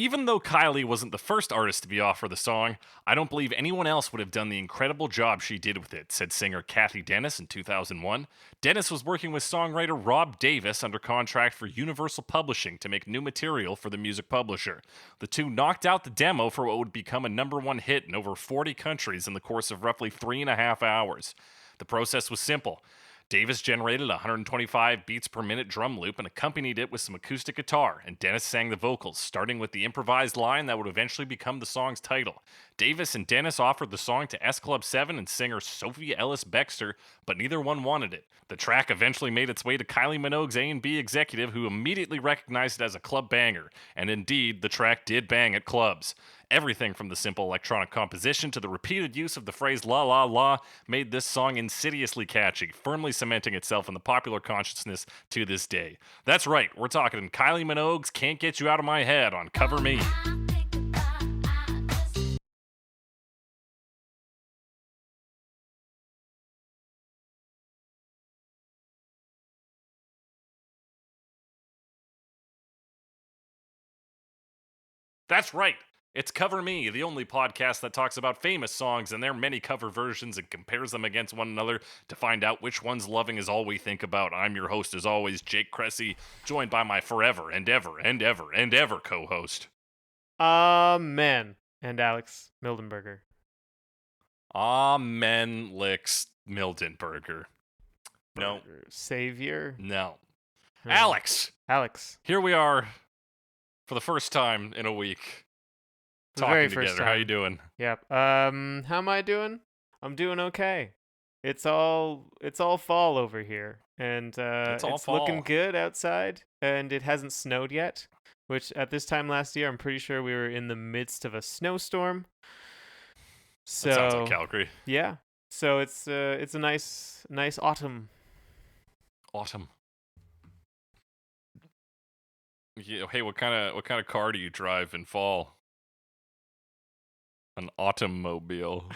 Even though Kylie wasn't the first artist to be offered the song, I don't believe anyone else would have done the incredible job she did with it, said singer Kathy Dennis in 2001. Dennis was working with songwriter Rob Davis under contract for Universal Publishing to make new material for the music publisher. The two knocked out the demo for what would become a #1 hit in over 40 countries in the course of roughly 3.5 hours. The process was simple. Davis generated a 125 beats per minute drum loop and accompanied it with some acoustic guitar, and Dennis sang the vocals, starting with the improvised line that would eventually become the song's title. Davis and Dennis offered the song to S Club 7 and singer Sophie Ellis Bextor, but neither one wanted it. The track eventually made its way to Kylie Minogue's A&B executive, who immediately recognized it as a club banger, and indeed, the track did bang at clubs. Everything from the simple electronic composition to the repeated use of the phrase la la la made this song insidiously catchy, firmly cementing itself in the popular consciousness to this day. That's right, we're talking Kylie Minogue's Can't Get You Out of My Head on Cover Me. That's right. It's Cover Me, the only podcast that talks about famous songs and their many cover versions and compares them against one another to find out which one's loving is all we think about. I'm your host, as always, Jake Cressy, joined by my forever and ever and ever and ever co-host. Amen. And Alex Mildenberger. Amen licks Mildenberger. No. Savior. No. Hmm. Alex! Alex. Here we are for the first time in a week. The very Talking first together. How time. you doing? Yep. How am I doing? I'm doing okay. It's all fall over here. And It's all looking fall. good outside. And it hasn't snowed yet. Which at this time last year I'm pretty sure we were in the midst of a snowstorm. So That sounds like Calgary. yeah. So it's a nice autumn. Autumn. Yeah, hey, what kind of car do you drive in fall? An automobile.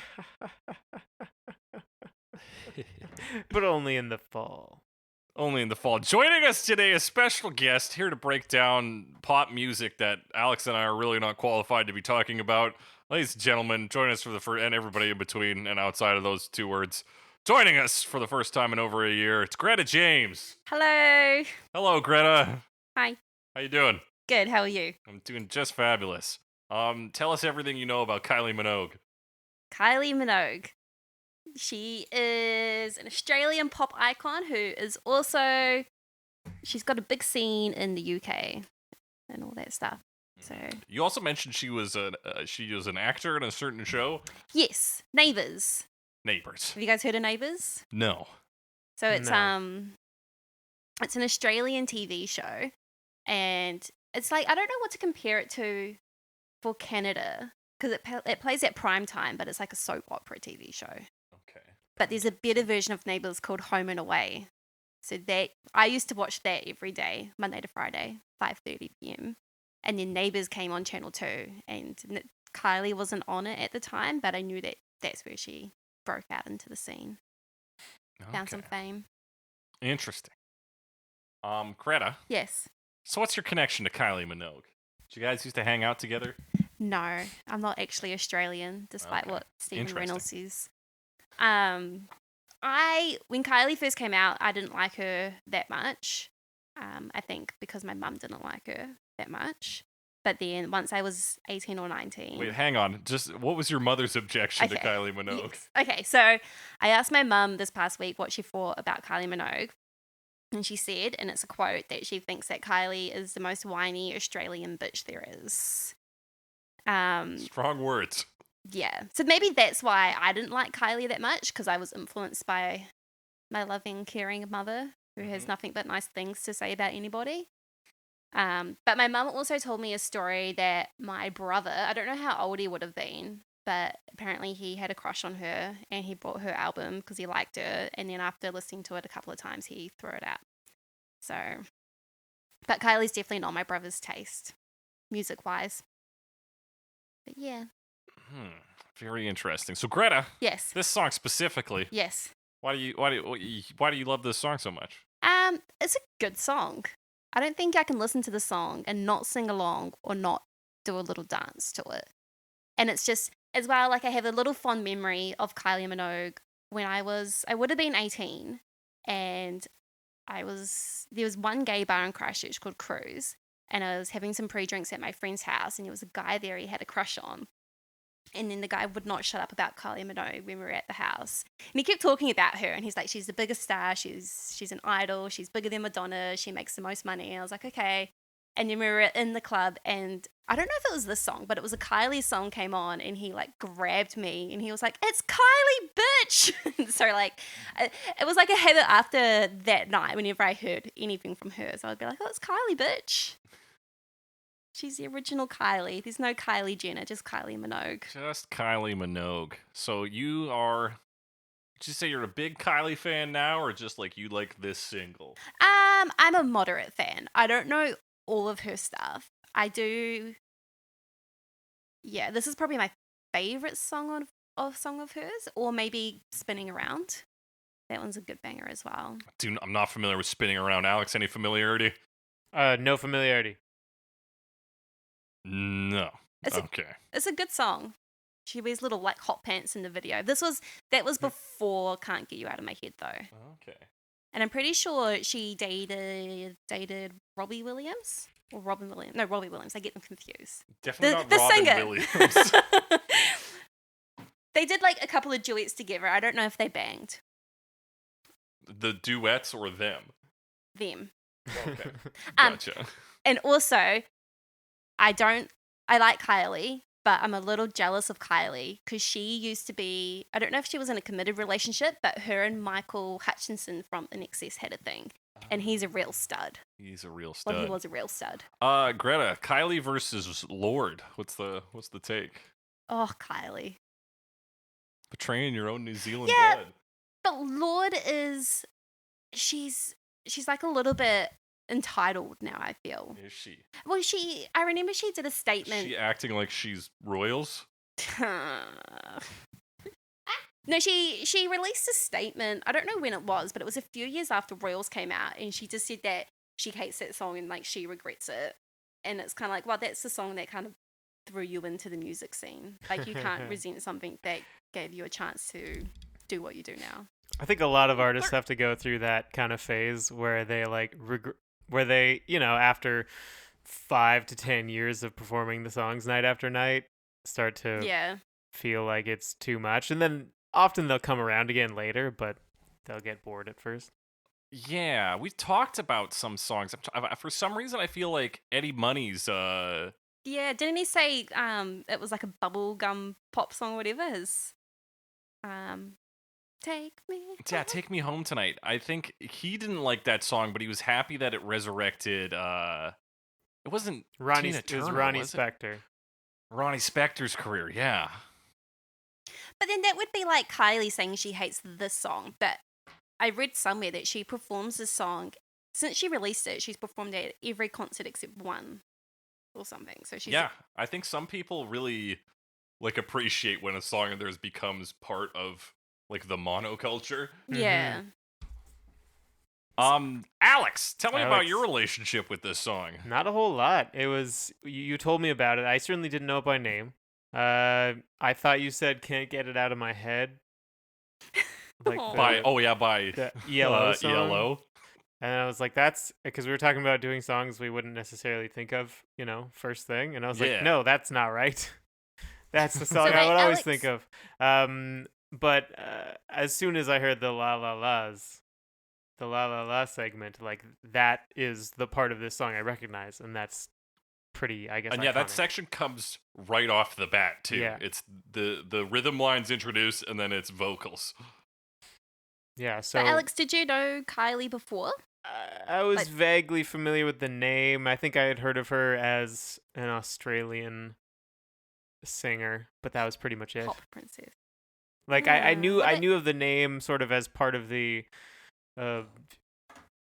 But only in the fall. Only in the fall. Joining us today, a special guest here to break down pop music that Alex and I are really not qualified to be talking about. Ladies and gentlemen, join us for the first, and everybody in between and outside of those two words. Joining us for the first time in over a year, it's Greta James. Hello. Hello, Greta. Hi. How you doing? Good. How are you? I'm doing just fabulous. Tell us everything you know about Kylie Minogue. Kylie Minogue. She is an Australian pop icon who is also, she's got a big scene in the UK and all that stuff. So You also mentioned she was an actor in a certain show. yes, Neighbours. Neighbours. Have you guys heard of Neighbours? No. So it's No. it's an Australian TV show, and it's like I don't know what to compare it to for Canada because it plays at prime time, but it's like a soap opera TV show. Okay. But there's a better version of Neighbours called Home and Away. So that I used to watch that every day, Monday to Friday, 5:30 p.m. And then Neighbours came on Channel 2, and Kylie wasn't on it at the time, but I knew that that's where she broke out into the scene. Found some fame. Interesting. Greta, Yes. so what's your connection to Kylie Minogue? Did you guys used to hang out together? No, I'm not actually Australian, despite Okay. what Stephen Interesting. Reynolds says. When Kylie first came out, I didn't like her that much. I think because my mum didn't like her that much. But then once I was 18 or 19. Wait, hang on. Just what was your mother's objection to Okay. Kylie Minogue? Yes. Okay, so I asked my mum this past week what she thought about Kylie Minogue. And she said, and it's a quote, that she thinks that Kylie is the most whiny Australian bitch there is. Strong words. Yeah. So maybe that's why I didn't like Kylie that much, because I was influenced by my loving, caring mother who has nothing but nice things to say about anybody. But my mum also told me a story that my brother, I don't know how old he would have been, but apparently he had a crush on her and he bought her album because he liked her. And then after listening to it a couple of times, he threw it out. So, but Kylie's definitely not my brother's taste, music-wise. But yeah. Very interesting. So Greta, Yes. this song specifically, Yes. why do you love this song so much? It's a good song. I don't think I can listen to the song and not sing along or not do a little dance to it. And it's just, as well, like I have a little fond memory of Kylie Minogue when I would have been 18, and there was one gay bar in Christchurch called Cruise, and I was having some pre-drinks at my friend's house, and there was a guy there he had a crush on. And then the guy would not shut up about Kylie Minogue when we were at the house. And he kept talking about her, and he's like, she's the biggest star, she's an idol, she's bigger than Madonna, she makes the most money. And I was like, okay. And then we were in the club, and I don't know if it was this song, but it was a Kylie song came on, and he like grabbed me, and he was like, "It's Kylie, bitch!" So like, it was like a habit after that night. Whenever I heard anything from her, so I'd be like, "Oh, it's Kylie, bitch." She's the original Kylie. There's no Kylie Jenner, just Kylie Minogue. Just Kylie Minogue. So you are. Did you say you're a big Kylie fan now, or just like you like this single? I'm a moderate fan. I don't know all of her stuff. I do. Yeah, this is probably my favorite song of hers, or maybe Spinning Around. That one's a good banger as well. Dude, I'm not familiar with Spinning Around. Alex, any familiarity? No familiarity. No. Okay. It's a good song. She wears little like hot pants in the video. That was before Can't Get You Out of My Head though. Okay. And I'm pretty sure she dated Robbie Williams or Robin Williams. No, Robbie Williams. I get them confused. Definitely The not Robin singer. Williams. They did like a couple of duets together. I don't know if they banged The duets or them? them. Okay. Gotcha. And also, I like Kylie, but I'm a little jealous of Kylie because she used to be, I don't know if she was in a committed relationship, but her and Michael Hutchinson from INXS had a thing. And he's a real stud. He's a real stud. Well, he was a real stud. Greta, Kylie versus Lorde. What's the take? Oh, Kylie. Betraying your own New Zealand Yeah. blood. But Lorde she's like a little bit entitled now, I feel. Is she? Well, I remember she did a Is statement. she acting like she's royals? No, she released a statement. I don't know when it was, but it was a few years after Royals came out, and she just said that she hates that song and like she regrets it. And it's kind of like, well, that's the song that kind of threw you into the music scene. Like you can't resent something that gave you a chance to do what you do now. I think a lot of artists have to go through that kind of phase where they like where they, after 5 to 10 years of performing the songs night after night, start to feel like it's too much, and then often they'll come around again later, but they'll get bored at first. Yeah, we've talked about some songs. For some reason, I feel like Eddie Money's. Yeah, didn't he say it was like a bubblegum pop song or whatever? His Take Me Home. Yeah, Take Me Home Tonight. I think he didn't like that song, but he was happy that it resurrected. It wasn't Tina Turner, it was Ronnie was it? Spector. Ronnie Spector's career, yeah. But then that would be like Kylie saying she hates this song. But I read somewhere that she performs this song since she released it. She's performed it at every concert except one or something. So she's I think some people really like appreciate when a song of theirs becomes part of like the monoculture. Yeah. Alex, tell me about Alex. your relationship with this song. Not a whole lot. It was you told me about it. I certainly didn't know it by name. I thought you said "Can't Get It Out of My Head." Like Aw. by the Yellow song. Yellow. And I was like, that's because we were talking about doing songs we wouldn't necessarily think of, first thing. And I was Yeah. like, no, that's not right. That's the song So I wait, would always Alex- think of. But as soon as I heard the La La La's, the La La La segment, like that is the part of this song I recognize, and that's pretty, I guess. And yeah, that iconic. section comes right off the bat too. Yeah. It's the rhythm lines introduced and then it's vocals. Yeah. So But Alex, did you know Kylie before? I was like- vaguely familiar with the name. I think I had heard of her as an Australian singer, but that was pretty much it. Pop princess. Like I knew Well, I it- knew of the name sort of as part of the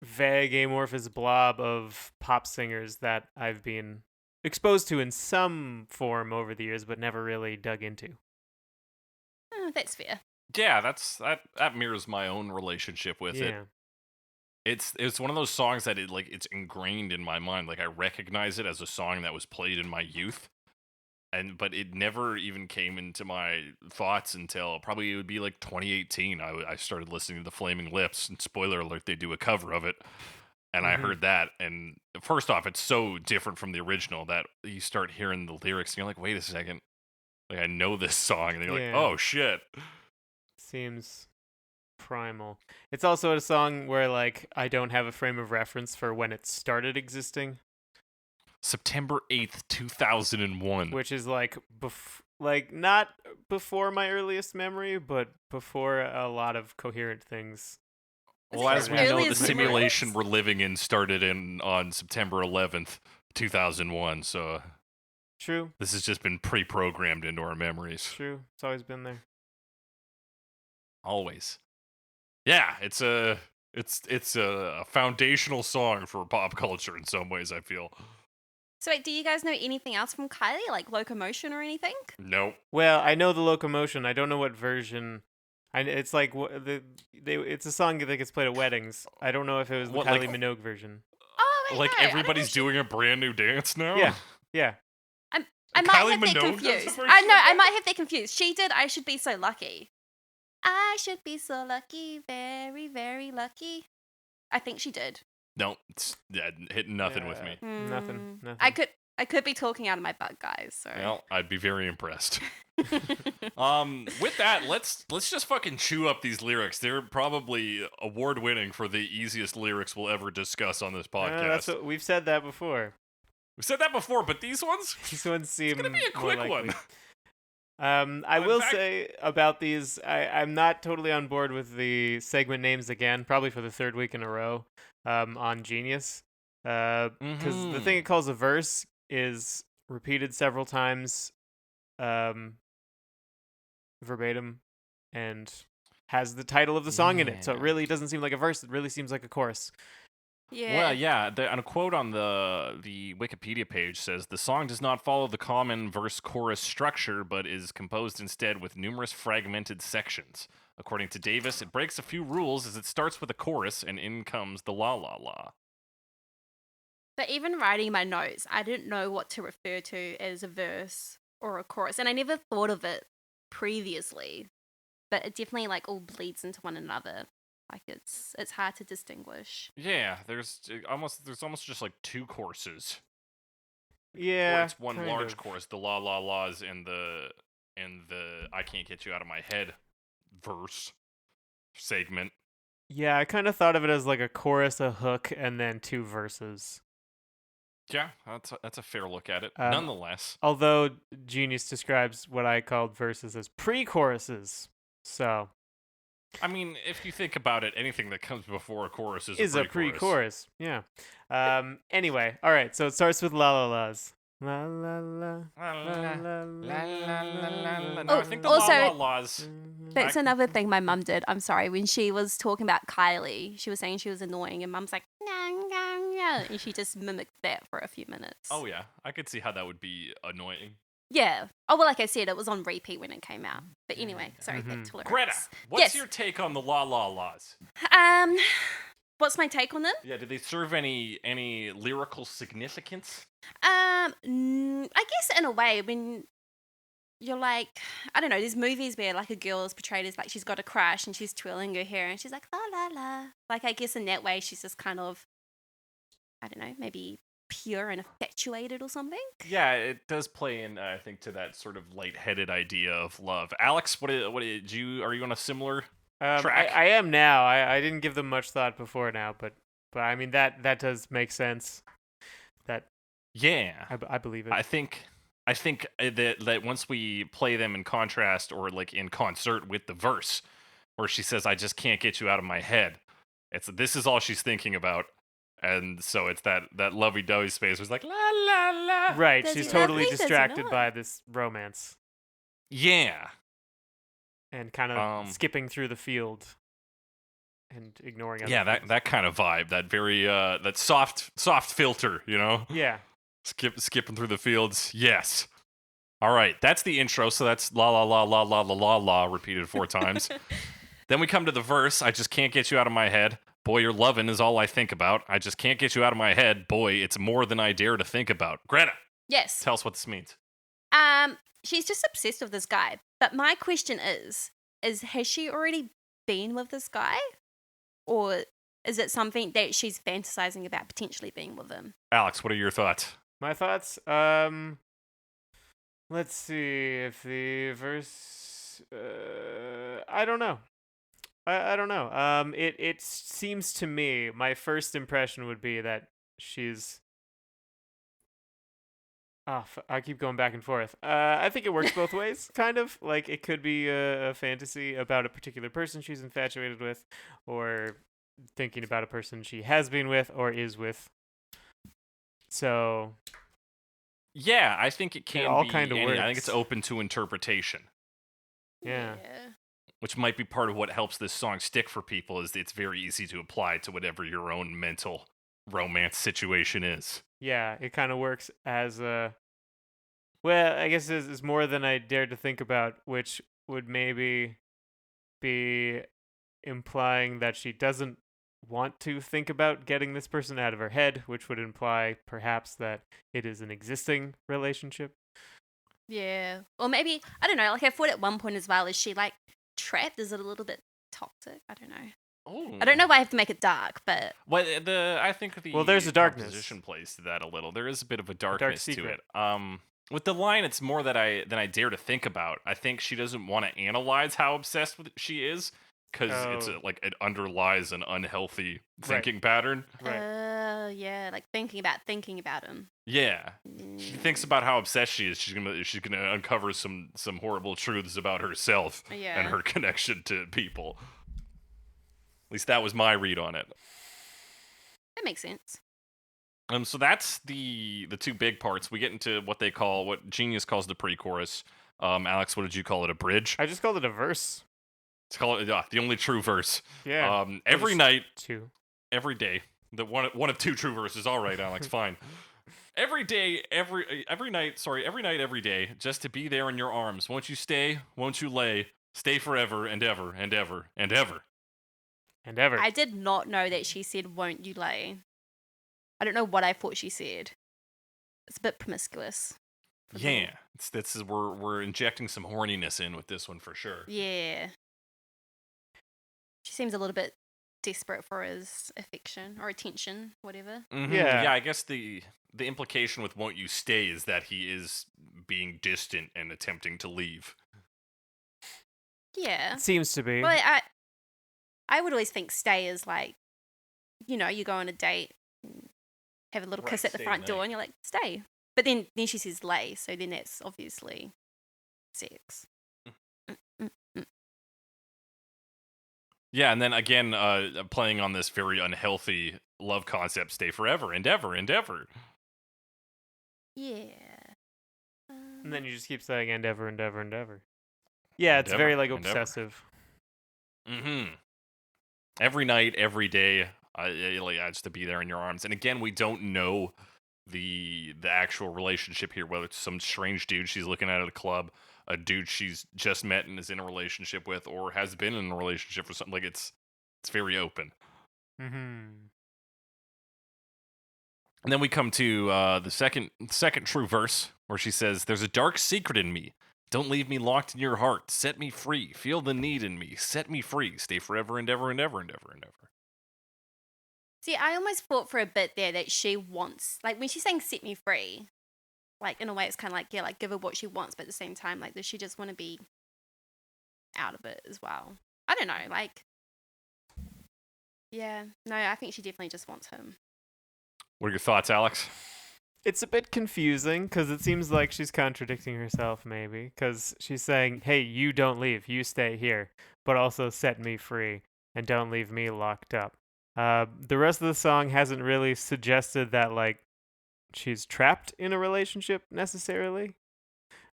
vague amorphous blob of pop singers that I've been exposed to in some form over the years, but never really dug into. That's fair. Yeah, that mirrors my own relationship with it. Yeah. It's one of those songs that it's ingrained in my mind. Like I recognize it as a song that was played in my youth. But it never even came into my thoughts until probably it would be like 2018. I started listening to the Flaming Lips, and spoiler alert, they do a cover of it. And I heard that, and first off, it's so different from the original that you start hearing the lyrics, and you're like, wait a second. Like, I know this song, and you're like, oh, shit. Seems primal. It's also a song where, like, I don't have a frame of reference for when it started existing. September 8th, 2001. Which is, like, not before my earliest memory, but before a lot of coherent things. Well, as we know, the simulation we're living in started on September 11th, 2001, so... True. This has just been pre-programmed into our memories. True. It's always been there. Always. Yeah, it's a foundational song for pop culture in some ways, I feel. So wait, do you guys know anything else from Kylie, like Locomotion or anything? Nope. Well, I know the Locomotion. I don't know what version. It's like it's a song that gets played at weddings. I don't know if it was the Kylie Minogue version. Oh, wait, like no, everybody's doing a brand new dance now. Yeah. I might have that confused. I might have that confused. She did I Should Be So Lucky. I should be so lucky, very, very lucky. I think she did. No, it's hitting nothing with me. Nothing. I could be talking out of my butt, guys. So. Well, I'd be very impressed. With that, let's just fucking chew up these lyrics. They're probably award-winning for the easiest lyrics we'll ever discuss on this podcast. We've said that before. We've said that before, but these ones seem it's gonna be a quick one. I will say about these, I'm not totally on board with the segment names again, probably for the third week in a row, on Genius. Because the thing it calls a verse is repeated several times, verbatim, and has the title of the song in it. So it really doesn't seem like a verse. It really seems like a chorus. Yeah. Well, yeah. And a quote on the Wikipedia page says the song does not follow the common verse-chorus structure, but is composed instead with numerous fragmented sections. According to Davis, it breaks a few rules as it starts with a chorus, and in comes the la la la. But even writing my notes, I didn't know what to refer to as a verse or a chorus, and I never thought of it previously. But it definitely like all bleeds into one another. Like it's hard to distinguish. Yeah, there's almost just like two courses. Yeah, or it's one large course, the la la la's and the I can't get you out of my head verse segment. Yeah, I kind of thought of it as like a chorus, a hook, and then two verses. Yeah, that's a fair look at it. Nonetheless, although Genius describes what I called verses as pre-choruses, so. I mean, if you think about it, anything that comes before a chorus is a pre-chorus. Yeah. Anyway, all right. So it starts with la la la's. La la la. La la la la. No, I think the la la la's. That's another thing my mum did. I'm sorry. When she was talking about Kylie, she was saying she was annoying, and Mum's like, and she just mimicked that for a few minutes. Oh yeah, I could see how that would be annoying. Yeah. Oh, well, like I said, it was on repeat when it came out. But anyway, sorry, back to lyrics. Greta, what's your take on the la la la's? What's my take on them? Yeah, did they serve any lyrical significance? I guess in a way, when you're like, I don't know, there's movies where like a girl is portrayed as like she's got a crush and she's twirling her hair and she's like la la la. Like I guess in that way she's just kind of, I don't know, maybe pure and infatuated or something. Yeah, it does play in, I think, to that sort of lightheaded idea of love. Alex, what did you? Are you on a similar track? I am now. I didn't give them much thought before now, but I mean that does make sense. I believe it. I think that once we play them in contrast or like in concert with the verse, where she says, "I just can't get you out of my head," this is all she's thinking about. And so it's that lovey-dovey space where it's like, la, la, la. Right, she's totally distracted by this romance. Yeah. And kind of skipping through the field and ignoring other things. that kind of vibe, that very, that soft filter, you know? Yeah. Skipping through the fields, yes. All right, that's the intro, so that's la, la, la, la, la, la, la, la, repeated 4 times. Then we come to the verse, I just can't get you out of my head. Boy, your lovin' is all I think about. I just can't get you out of my head. Boy, it's more than I dare to think about. Greta. Yes. Tell us what this means. She's just obsessed with this guy. But my question is has she already been with this guy? Or is it something that she's fantasizing about potentially being with him? Alex, what are your thoughts? My thoughts? Let's see if the verse... I don't know. I don't know. It seems to me, my first impression would be that she's... I keep going back and forth. I think it works both ways, kind of. Like, it could be a fantasy about a particular person she's infatuated with, or thinking about a person she has been with or is with. So... Yeah, I think it can all be kind of works. I think it's open to interpretation. Yeah. Which might be part of what helps this song stick for people, is it's very easy to apply to whatever your own mental romance situation is. Yeah, it kind of works as a... Well, I guess it's more than I dared to think about, which would maybe be implying that she doesn't want to think about getting this person out of her head, which would imply perhaps that it is an existing relationship. Yeah. Or maybe, I don't know, like I thought at one point as well, is she like trapped? Is it a little bit toxic? I don't know. Oh. I don't know why I have to make it dark, but... Well, I think there's a darkness. Composition plays to that a little. There is a bit of a darkness to it. With the line, it's more that I dare to think about. I think she doesn't want to analyze how obsessed with she is, because it underlies an unhealthy thinking pattern. Right. Yeah, like thinking about him. Yeah, she thinks about how obsessed she is. She's gonna uncover some horrible truths about herself and her connection to people. At least that was my read on it. That makes sense. So that's the two big parts. We get into what Genius calls the pre-chorus. Alex, what did you call it? A bridge? I just called it a verse. Let's call it the only true verse. Yeah. Every night, every day. The one of two true verses. All right, Alex, fine. Every day, every night, every day, just to be there in your arms. Won't you stay? Won't you lay? Stay forever and ever and ever and ever. And ever. I did not know that she said, "Won't you lay?" I don't know what I thought she said. It's a bit promiscuous. Yeah, we're injecting some horniness in with this one for sure. Yeah. She seems a little bit desperate for his affection or attention, whatever. Mm-hmm. Yeah. I guess the implication with "won't you stay" is that he is being distant and attempting to leave. Yeah, it seems to be. Well, I would always think stay is like, you go on a date, have a little kiss at the front door, and you're like, stay. But then she says lay, so then that's obviously sex. Yeah, and then again, playing on this very unhealthy love concept, stay forever and ever and ever. Yeah. And then you just keep saying and ever and ever and ever. Yeah, it's very like obsessive. Mm-hmm. Every night, every day, just to be there in your arms. And again, we don't know the actual relationship here, whether it's some strange dude she's looking at a club, a dude she's just met and is in a relationship with, or has been in a relationship or something. Like it's very open. Mm-hmm. And then we come to the second true verse, where she says, "There's a dark secret in me. Don't leave me locked in your heart. Set me free. Feel the need in me. Set me free. Stay forever and ever and ever and ever and ever." See, I almost thought for a bit there that she wants, like when she's saying set me free, like in a way it's kind of like, yeah, like give her what she wants, but at the same time, like does she just want to be out of it as well? I don't know, like, yeah, no, I think she definitely just wants him. What are your thoughts, Alex? It's a bit confusing because it seems like she's contradicting herself, maybe, because she's saying, hey, you don't leave, you stay here, but also set me free and don't leave me locked up. The rest of the song hasn't really suggested that, like, she's trapped in a relationship necessarily,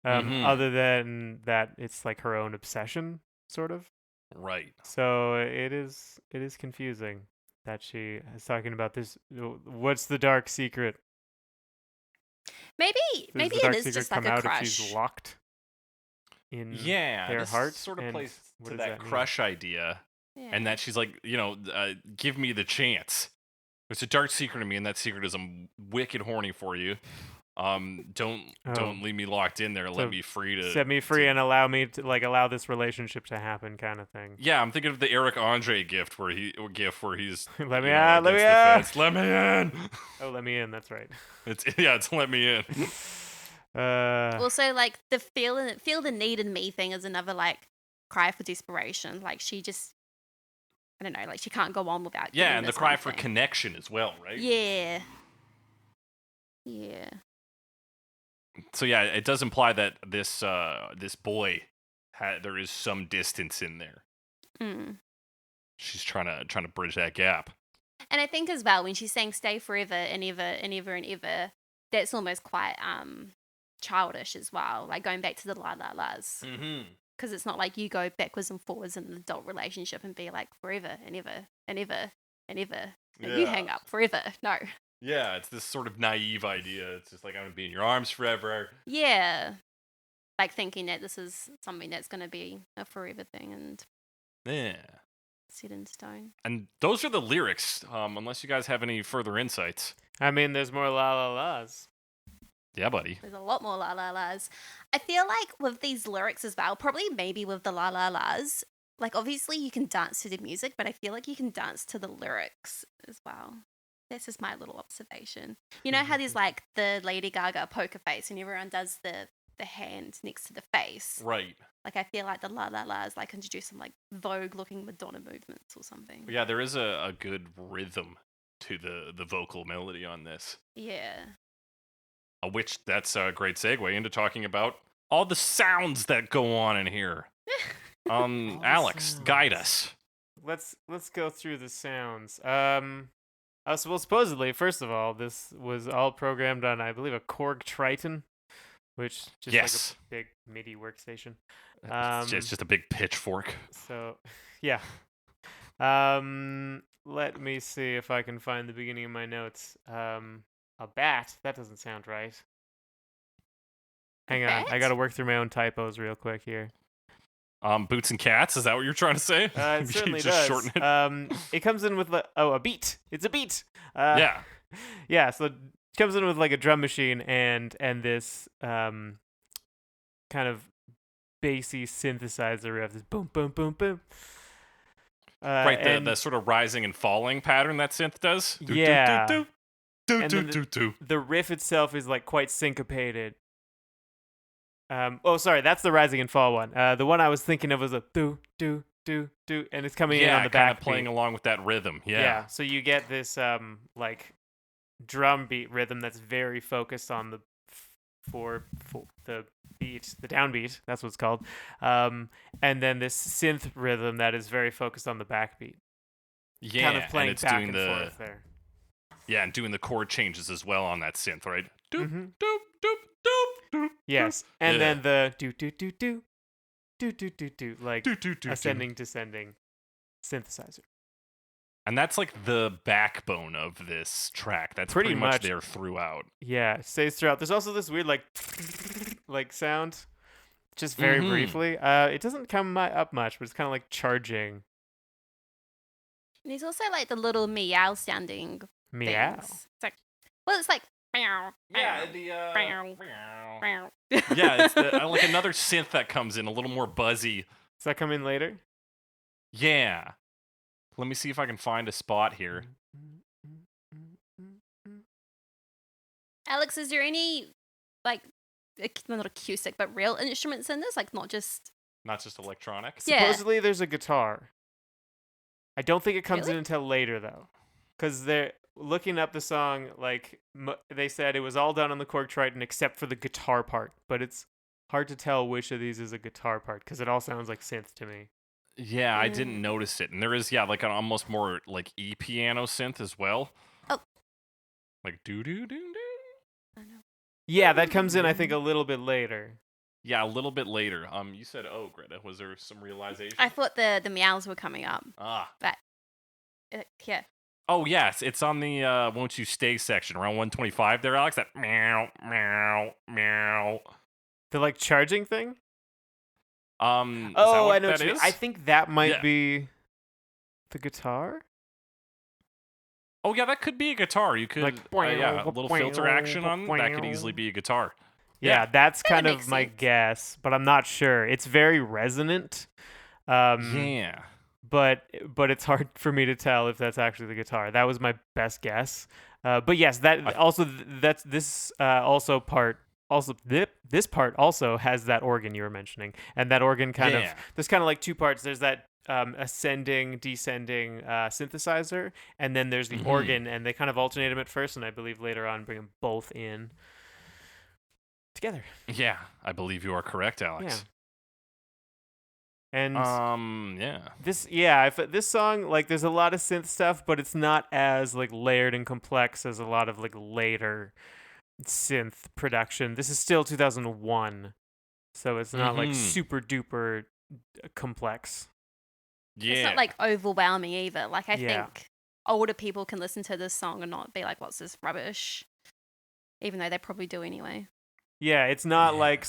other than that it's like her own obsession, sort of. Right. So it is confusing that she is talking about this. What's the dark secret? Maybe it is just like a crush. If she's locked in their this heart. Sort of plays to that crush idea, and that she's like, give me the chance. There's a dark secret in me, and that secret is I'm wicked horny for you. Don't leave me locked in there. So let me free to set me free and allow this relationship to happen, kind of thing. Yeah, I'm thinking of the Eric Andre gift where he's let me out, let me out. Let me in. Oh, let me in. That's right. It's let me in. Also, like the feel the need in me thing is another like cry for desperation. Like she just, I don't know, like she can't go on without. Yeah, and the cry for thing. connection as well, right? Yeah. Yeah. So yeah, it does imply that this boy there is some distance in there. She's trying to bridge that gap. And I think as well when she's saying "stay forever and ever and ever and ever," that's almost quite childish as well. Like going back to the la la las. Because it's not like you go backwards and forwards in an adult relationship and be like forever and ever and ever and ever. And you hang up forever. No. Yeah, it's this sort of naive idea. It's just like, I'm going to be in your arms forever. Yeah. Like thinking that this is something that's going to be a forever thing and set in stone. And those are the lyrics, unless you guys have any further insights. I mean, there's more la la las. Yeah, buddy. There's a lot more la la las. I feel like with these lyrics as well, probably maybe with the la la las, like obviously you can dance to the music, but I feel like you can dance to the lyrics as well. That's just my little observation. You know how there's like the Lady Gaga poker face and everyone does the hand next to the face? Right. Like I feel like the la la la's like introduce some like Vogue looking Madonna movements or something. Yeah, there is a good rhythm to the vocal melody on this. Yeah. Which that's a great segue into talking about all the sounds that go on in here. Alex, guide us. Let's go through the sounds. Well, supposedly, first of all, this was all programmed on, I believe, a Korg Triton, which just like a big MIDI workstation. It's just a big pitchfork. So, yeah. Let me see if I can find the beginning of my notes. A bat? That doesn't sound right. Hang on, I gotta work through my own typos real quick here. Boots and cats? Is that what you're trying to say? It certainly does. Shorten it. It comes in with a beat. It's a beat. Yeah. Yeah. So it comes in with like a drum machine and this kind of bassy synthesizer riff. This boom boom boom boom. Right. The sort of rising and falling pattern that synth does. Yeah. Do. The riff itself is like quite syncopated. Sorry, that's the rising and fall one. The one I was thinking of was a do, and it's coming in on the back, playing along with that rhythm. Yeah. So you get this like drum beat rhythm that's very focused on the for the beat, the downbeat. That's what it's called. And then this synth rhythm that is very focused on the backbeat. Yeah, kind of playing and it's back doing and forth there. Yeah, and doing the chord changes as well on that synth, right? Doop, Mhm. doop, doop, doop, doop. Yes, and then the do, like Do. ascending, descending synthesizer. And that's like the backbone of this track. That's pretty much there throughout. Yeah, it stays throughout. There's also this weird like sound, just very briefly. It doesn't come up much, but it's kind of like charging. And there's also like the little meow sounding meow. Things. It's like meow. Yeah, meow. Yeah, it's like another synth that comes in a little more buzzy. Does that come in later? Yeah. Let me see if I can find a spot here. Alex, is there any like not acoustic but real instruments in this? Like not just electronic? Yeah. Supposedly there's a guitar. I don't think it comes in until later though, because they're looking up the song. Like they said, it was all done on the Korg Triton except for the guitar part, but it's hard to tell which of these is a guitar part because it all sounds like synth to me. Yeah, I didn't notice it, and there is like an almost more like piano synth as well. Oh, like do. I know. Yeah, that comes in I think a little bit later. Yeah, a little bit later. You said, "Oh, Greta, was there some realization?" I thought the meows were coming up. But yeah. Oh yes, it's on the "Won't You Stay" section around 125 there, Alex. That meow meow meow. The like charging thing. I know what you mean. I think that might be the guitar. Oh yeah, that could be a guitar. You could, Like, yeah, a little filter action on that could easily be a guitar. Yeah, that's kind makes of my sense. guess, but I'm not sure. It's very resonant. Yeah. But it's hard for me to tell if that's actually the guitar. That was my best guess. But yes, that also that's this also part also this part also has that organ you were mentioning, and that organ kind of there's kind of like two parts. There's that ascending, descending synthesizer, and then there's the organ, and they kind of alternate them at first, and I believe later on bring them both in together. Yeah, I believe you are correct, Alex. Yeah. And yeah. This song, like, there's a lot of synth stuff, but it's not as like layered and complex as a lot of like later synth production. This is still 2001, so it's not like super duper complex. Yeah. It's not like overwhelming either. Like, I think older people can listen to this song and not be like, what's this rubbish? Even though they probably do anyway. Yeah, it's not like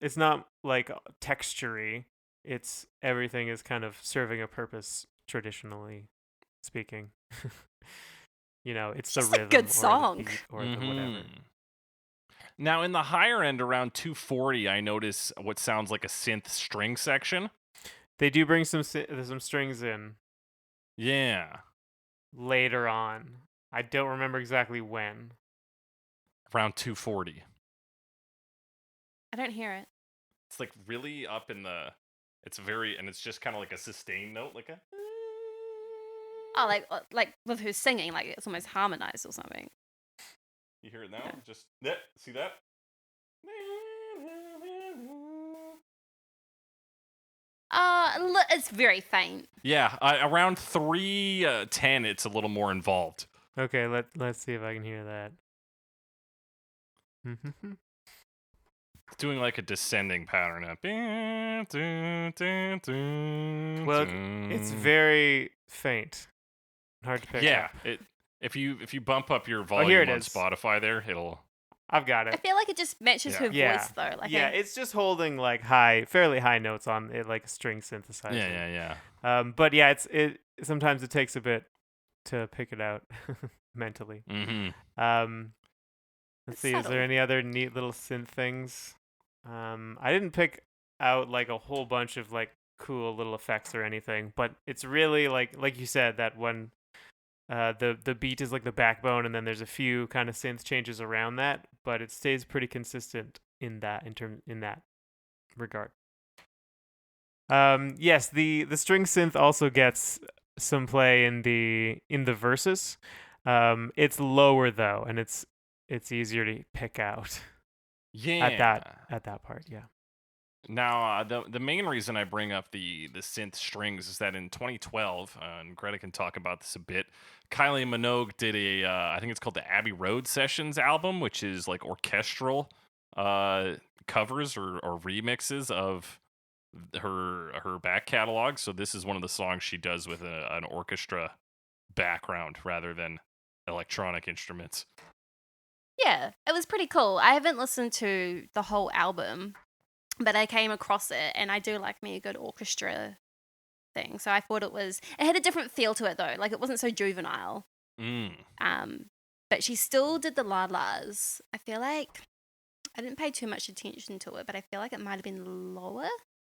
it's not like textury. It's everything is kind of serving a purpose, traditionally speaking. It's the rhythm, a good song, or the beat, or the whatever. Now, in the higher end, around 240, I notice what sounds like a synth string section. They do bring some strings in. Yeah. Later on, I don't remember exactly when. Around 240. I don't hear it. It's like really up in the. It's it's just kind of like a sustained note, like a. Oh, like with who's singing, like it's almost harmonized or something. You hear it now? Just see that? It's very faint. Yeah, around 3:10, it's a little more involved. Okay, let's see if I can hear that. It's doing like a descending pattern up. Well, it's very faint. Hard to pick up. Yeah, if you bump up your volume on Spotify there, it'll. I've got it. I feel like it just matches her voice though. Like it's just holding like fairly high notes on it, like a string synthesizer. Yeah. But yeah, it sometimes it takes a bit to pick it out mentally. Let's see. Is there any other neat little synth things? I didn't pick out like a whole bunch of like cool little effects or anything, but it's really like you said, that when the beat is like the backbone, and then there's a few kind of synth changes around that, but it stays pretty consistent in that regard. Yes, the string synth also gets some play in the verses. It's lower though, and it's easier to pick out. Yeah. At that part, yeah. Now, the main reason I bring up the synth strings is that in 2012, and Greta can talk about this a bit, Kylie Minogue did I think it's called the Abbey Road Sessions album, which is like orchestral covers or remixes of her back catalog. So this is one of the songs she does with an orchestra background rather than electronic instruments. Yeah, it was pretty cool. I haven't listened to the whole album, but I came across it, and I do like me a good orchestra thing. So I thought it had a different feel to it though. Like, it wasn't so juvenile. But she still did the la-las. I feel like I didn't pay too much attention to it, but I feel like it might have been lower.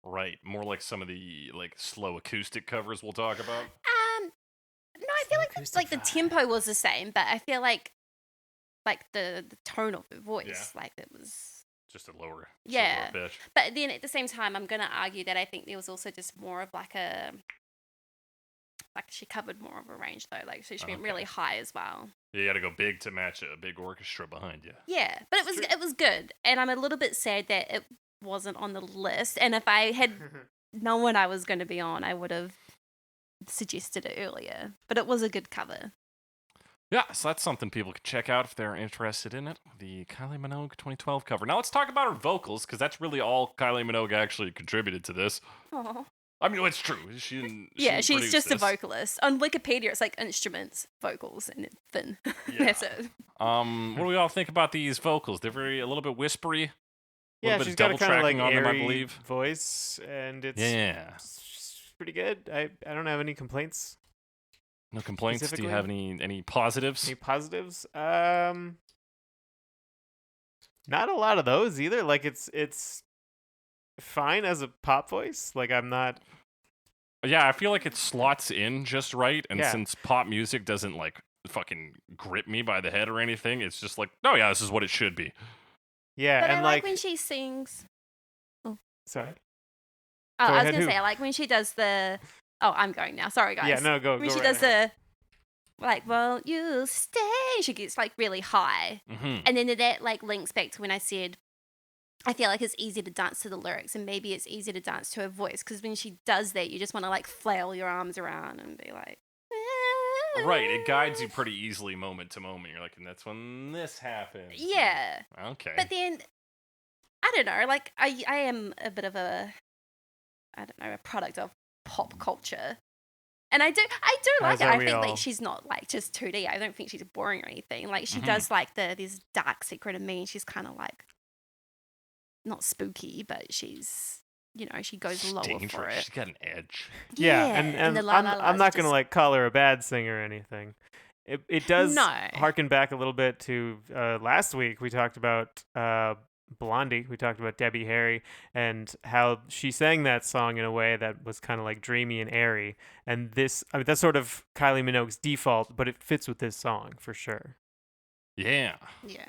Right, more like some of the like slow acoustic covers we'll talk about. No, I feel like the tempo was the same, but I feel like the tone of her voice, like it was just a lower pitch. But then at the same time, I'm gonna argue that I think there was also just more of she covered more of a range though, like so she went really high as well. Yeah, you got to go big to match a big orchestra behind you. Yeah, but it was good, and I'm a little bit sad that it wasn't on the list. And if I had known what I was going to be on, I would have suggested it earlier. But it was a good cover. Yeah, so that's something people can check out if they're interested in it. The Kylie Minogue 2012 cover. Now let's talk about her vocals, because that's really all Kylie Minogue actually contributed to this. Aww. I mean, it's true. She's just a vocalist. On Wikipedia, it's like instruments, vocals, and then that's it. What do we all think about these vocals? They're a little bit whispery. Yeah, she's got a kind of like on airy them, I believe. voice, and it's pretty good. I don't have any complaints. No complaints. Do you have any positives? Any positives? Not a lot of those either. Like it's fine as a pop voice. Like I'm not. Yeah, I feel like it slots in just right, and Yeah. since pop music doesn't like fucking grip me by the head or anything, it's just like, oh yeah, this is what it should be. Yeah, But and I like when she sings. Sorry. Oh, Go I was ahead, gonna who? say I like when she does the. Oh, I'm going now. Sorry, guys. Yeah, no, go. When go she right does ahead. the, like, won't you stay? She gets like really high, and then that like links back to when I said, I feel like it's easy to dance to the lyrics, and maybe it's easy to dance to her voice because when she does that, you just want to like flail your arms around and be like. Right, it guides you pretty easily moment to moment. You're like, and that's when this happens. Yeah. Okay. But then, I don't know. Like I am a bit of a, I don't know, a product of pop culture. And I do like As it. are I we think all. like she's not like just 2D. I don't think she's boring or anything. Like she Mhm. does like this dark secret of me, and she's kind of like not spooky, but she's she goes She's lower dangerous. for it. She's got an edge. Yeah, and the la la I'm la's not gonna just- like call her a bad singer or anything. It does No. harken back a little bit to last week. We talked about Blondie. We talked about Debbie Harry and how she sang that song in a way that was kind of like dreamy and airy. And this, I mean, that's sort of Kylie Minogue's default, but it fits with this song for sure. Yeah. Yeah.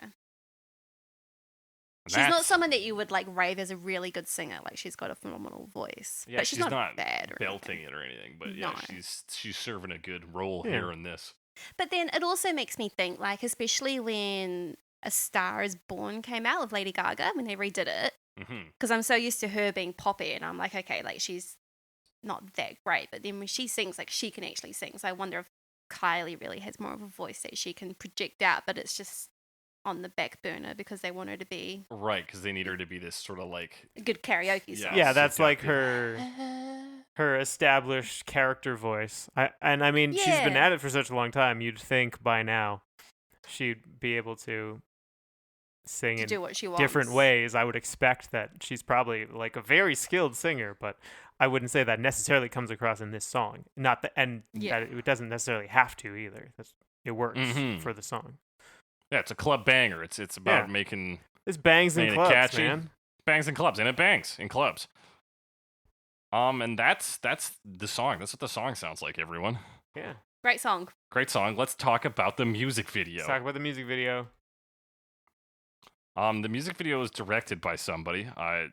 She's not That's- someone that you would like rave as a really good singer. Like she's got a phenomenal voice, Yeah, but she's not bad or belting anything. it or anything, but yeah, No. she's serving a good role Yeah. here in this. But then it also makes me think, like, especially when A Star Is Born came out with Lady Gaga when they redid it, Mm-hmm. because I'm so used to her being poppy, and I'm like, okay, like she's not that great, but then when she sings, like she can actually sing. So I wonder if Kylie really has more of a voice that she can project out, but it's just on the back burner because they want her to be Right, because they need her to be this sort of like a good karaoke Yeah. singer. Yeah, that's like seductive. her established character voice. I mean, she's been Yeah. at it for such a long time. You'd think by now she'd be able to sing to in do what she wants. different ways. I would expect that she's probably like a very skilled singer, but I wouldn't say that necessarily comes across in this song. Not that, and Yeah. that it doesn't necessarily have to either. It works Mhm. for the song. Yeah, it's a club banger. It's about Yeah. making This bangs in Making it clubs, catchy. man. bangs in clubs, and it bangs in clubs. And that's the song. That's what the song sounds like, everyone. Yeah. Great song. Great song. Let's talk about the music video. Let's talk about the music video. The music video was directed by somebody. I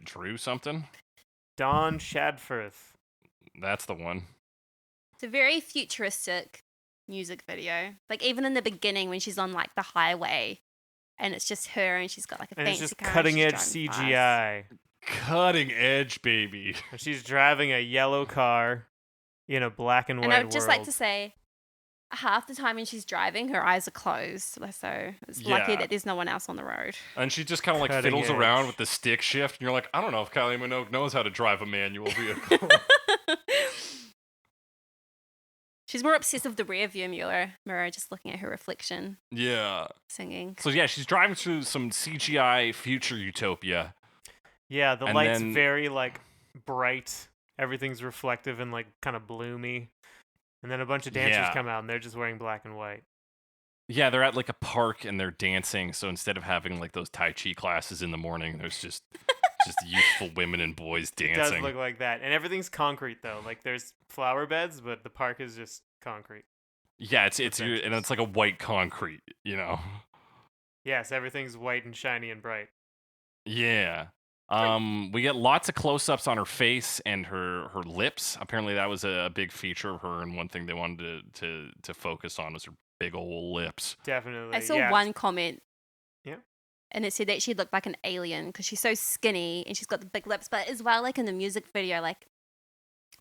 drew something. Don Shadforth. That's the one. It's a very futuristic music video. Like even in the beginning when she's on like the highway and it's just her and she's got like a And it's fancy just car and cutting she's edge driving fast. CGI. Cutting edge, baby. And she's driving a yellow car in a black and white And I would just like world. to say half the time when she's driving her eyes are closed. So it's lucky Yeah. that there's no one else on the road. And she just kind of like Cutting fiddles around edge. with the stick shift, and you're like, I don't know if Kylie Minogue knows how to drive a manual vehicle. She's more obsessed with the rear view mirror, just looking at her reflection, Yeah. singing. So yeah, she's driving through some CGI future utopia. Yeah, the And light's then- very like bright. Everything's reflective and like kind of bloomy. And then a bunch of dancers Yeah. come out and they're just wearing black and white. Yeah, they're at like a park and they're dancing. So instead of having like those Tai Chi classes in the morning, there's just youthful women and boys It dancing. does look like that. And everything's concrete though. Like there's flower beds, but the park is just concrete. Yeah, it's benches. and it's like a white concrete, you know. Yes, everything's white and shiny and bright. Yeah. We get lots of close-ups on her face and her lips. Apparently, that was a big feature of her, and one thing they wanted to focus on was her big old lips. Definitely. I saw yeah. one comment. Yeah. And it said that she looked like an alien because she's so skinny and she's got the big lips. But as well, like in the music video, like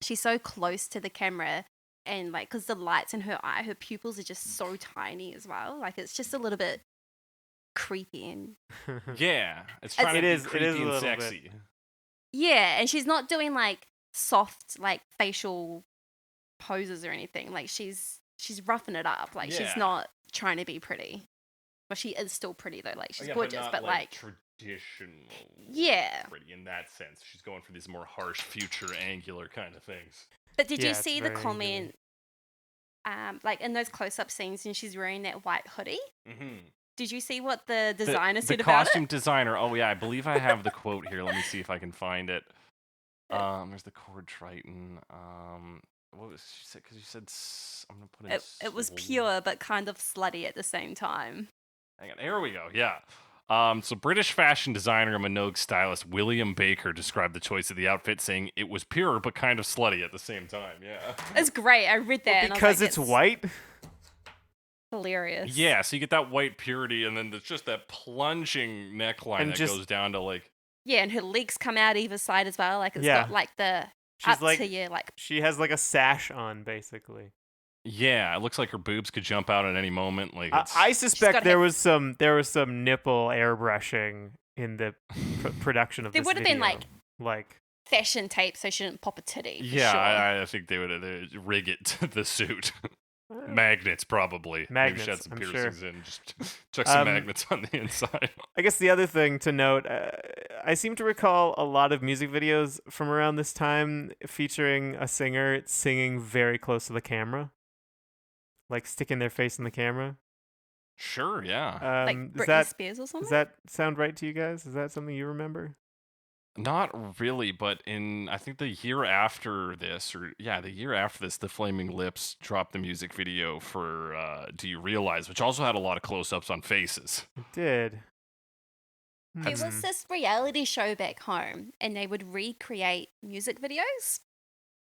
she's so close to the camera and like because the lights in her eye, her pupils are just so tiny as well. Like it's just a little bit creepy and Yeah, it's trying It to is- be it creepy is a and little bit. sexy. yeah. And she's not doing like soft like facial poses or anything. Like she's roughing it up. Like Yeah. she's not trying to be pretty. Well, she is still pretty though. Like she's Yeah, gorgeous, not but like traditional. Yeah. pretty in that sense. She's going for these more harsh, future, angular kind of things. But did Yeah, you it's see the very comment like in those close-up scenes, and she's wearing that white hoodie. Mm-hmm. Did you see what the designer said the about costume it? designer. Oh yeah, I believe I have the quote here. Let me see if I can find it. There's the chord Triton. What was she said? Because you said I'm gonna put it. It was pure, but kind of slutty at the same time. Hang on, here we go. Yeah. So British fashion designer and Minogue stylist William Baker described the choice of the outfit, saying it was pure but kind of slutty at the same time. Yeah. It's great. I read that. Well, because and I was like, it's white. Hilarious. Yeah, so you get that white purity, and then there's just that plunging neckline And that just- goes down to like. Yeah, and her legs come out either side as well. Like it's got like the She's up like to you, like she has like a sash on, basically. Yeah, it looks like her boobs could jump out at any moment. Like I suspect got there was some nipple airbrushing in the production of there this would have been video. like fashion tape, so she didn't pop a titty. For yeah, sure. I think they would rig it to the suit. Magnets, probably. Maybe she had Magnets, some I'm piercings in. Just chuck some magnets on the inside. I guess the other thing to note, I seem to recall a lot of music videos from around this time featuring a singer singing very close to the camera, like sticking their face in the camera. Sure, yeah. Like Britney Spears or something. Does that sound right to you guys? Is that something you remember? Not really, but I think the year after this, the Flaming Lips dropped the music video for Do You Realize, which also had a lot of close-ups on faces. It did. It was this reality show back home, and they would recreate music videos,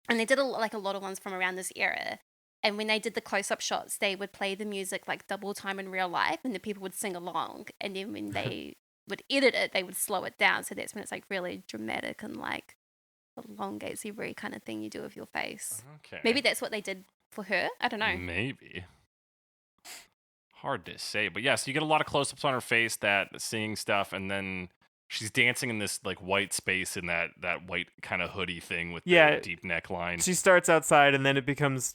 and they did a lot of ones from around this era. And when they did the close-up shots, they would play the music like double time in real life, and the people would sing along. And then when they would edit it, they would slow it down. So that's when it's like really dramatic and like elongates every kind of thing you do with your face. Okay. Maybe that's what they did for her. I don't know. Maybe. Hard to say, but yes, you get a lot of close-ups on her face, that singing stuff, and then she's dancing in this like white space in that white kind of hoodie thing with the deep neckline. She starts outside, and then it becomes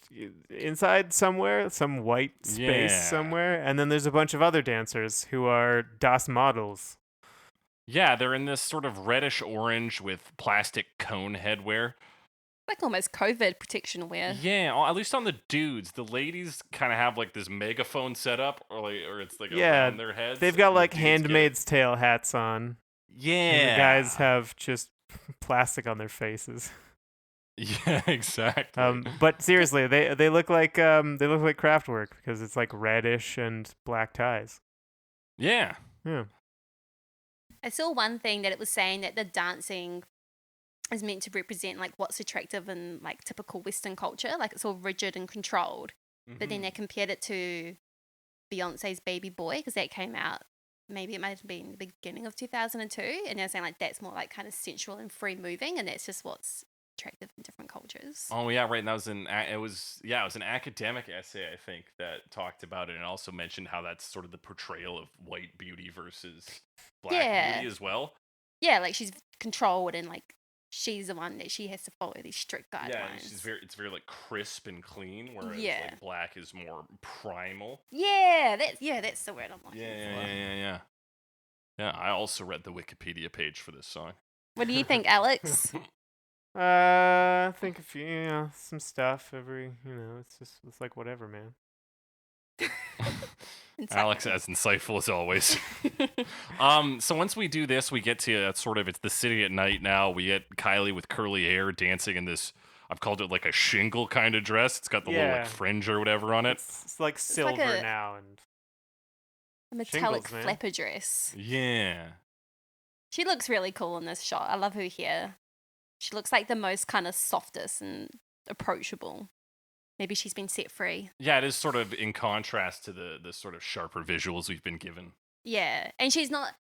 inside somewhere, some white space somewhere, and then there's a bunch of other dancers who are Das models. Yeah, they're in this sort of reddish orange with plastic cone headwear. Like almost COVID protection wear. Yeah, at least on the dudes. The ladies kind of have like this megaphone set up, or it's like around their heads. They've got like Handmaid's Tale hats on. Yeah. And the guys have just plastic on their faces. Yeah, exactly. But seriously, they look like Kraftwerk because it's like reddish and black ties. Yeah. Yeah. I saw one thing that it was saying that the dancing is meant to represent like what's attractive in like typical Western culture, like it's all rigid and controlled. Mm-hmm. But then they compared it to Beyonce's Baby Boy because that came out, maybe it might have been the beginning of 2002, and they're saying like that's more like kind of sensual and free moving, and that's just what's attractive in different cultures. Oh yeah, right. And that was it was an academic essay, I think, that talked about it and also mentioned how that's sort of the portrayal of white beauty versus black beauty as well. Yeah, like she's controlled and like she's the one that she has to follow these strict guidelines. Yeah, it's very like crisp and clean, whereas like black is more primal. Yeah, that's the word I'm looking for. Yeah. Yeah, I also read the Wikipedia page for this song. What do you think, Alex? I think a few, some stuff it's like whatever, man. Alex, as insightful as always. So once we do this, we get to it's the city at night now. We get Kylie with curly hair dancing in this, I've called it like a shingle kind of dress. It's got the little like fringe or whatever on it. It's like silver like now and a metallic flapper dress. Yeah. She looks really cool in this shot. I love her hair. She looks like the most kind of softest and approachable. Maybe she's been set free. Yeah, it is sort of in contrast to the sort of sharper visuals we've been given. Yeah, and she's not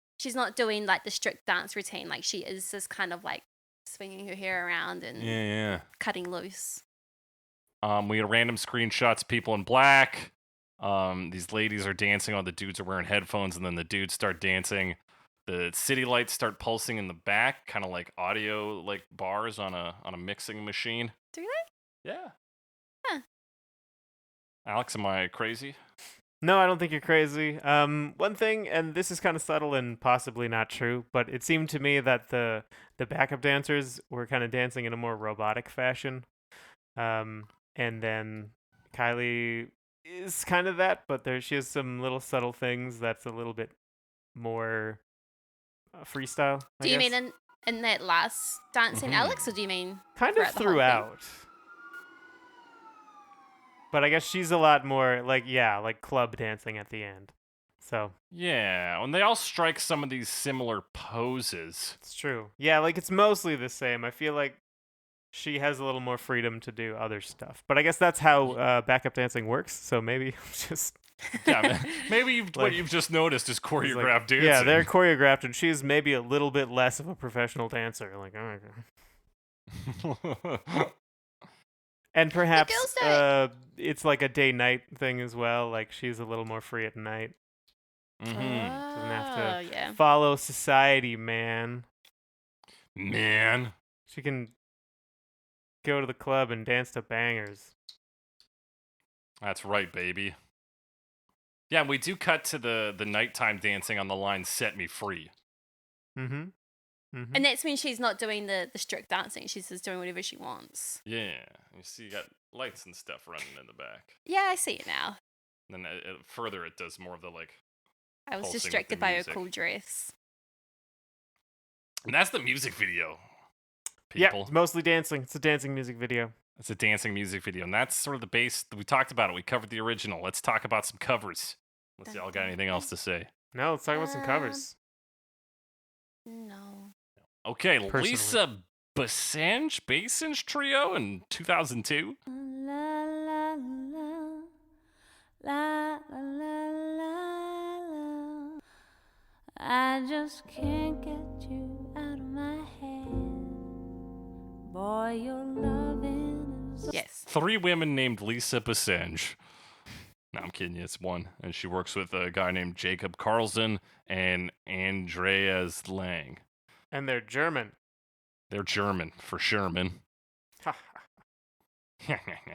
doing like the strict dance routine. Like she is just kind of like swinging her hair around and cutting loose. We get random screenshots, people in black. These ladies are dancing while the dudes are wearing headphones, and then the dudes start dancing. The city lights start pulsing in the back, kind of like audio like bars on a mixing machine. Do they? Yeah. Huh. Alex, am I crazy? No, I don't think you're crazy. One thing, and this is kind of subtle and possibly not true, but it seemed to me that the backup dancers were kind of dancing in a more robotic fashion. And then Kylie is kind of that, but she has some little subtle things that's a little bit more freestyle. Do you mean in that last Dancing Alex, or do you mean kind of throughout? But I guess she's a lot more like club dancing at the end. So yeah, and they all strike some of these similar poses. It's true. Yeah, like it's mostly the same. I feel like she has a little more freedom to do other stuff. But I guess that's how backup dancing works. So maybe just maybe what you've just noticed is choreographed dancing. Yeah, they're choreographed, and she's maybe a little bit less of a professional dancer. Like, oh my god. And perhaps it's like a day-night thing as well. Like she's a little more free at night. Mm-hmm. Doesn't have to follow society, man. She can go to the club and dance to bangers. That's right, baby. Yeah, we do cut to the nighttime dancing on the line "Set Me Free." Mm-hmm. And that's when she's not doing the strict dancing. She's just doing whatever she wants. Yeah. You see, you got lights and stuff running in the back. Yeah, I see it now. And then further, it does more of the, like... I was distracted by her cool dress. And that's the music video, people. Yeah, it's mostly dancing. It's a dancing music video. It's a dancing music video. And that's sort of the base. We talked about it. We covered the original. Let's talk about some covers. Unless y'all got anything else to say. No, let's talk about some covers. No. Okay, personally. Lisa Bassenge trio in 2002. La la la la la la la. I just can't get you out of my head. Boy, your loving is... Yes. 3 women named Lisa Bassenge. No, I'm kidding you. It's one. And she works with a guy named Jacob Carlson and Andreas Lang. And they're German. They're German for Sherman.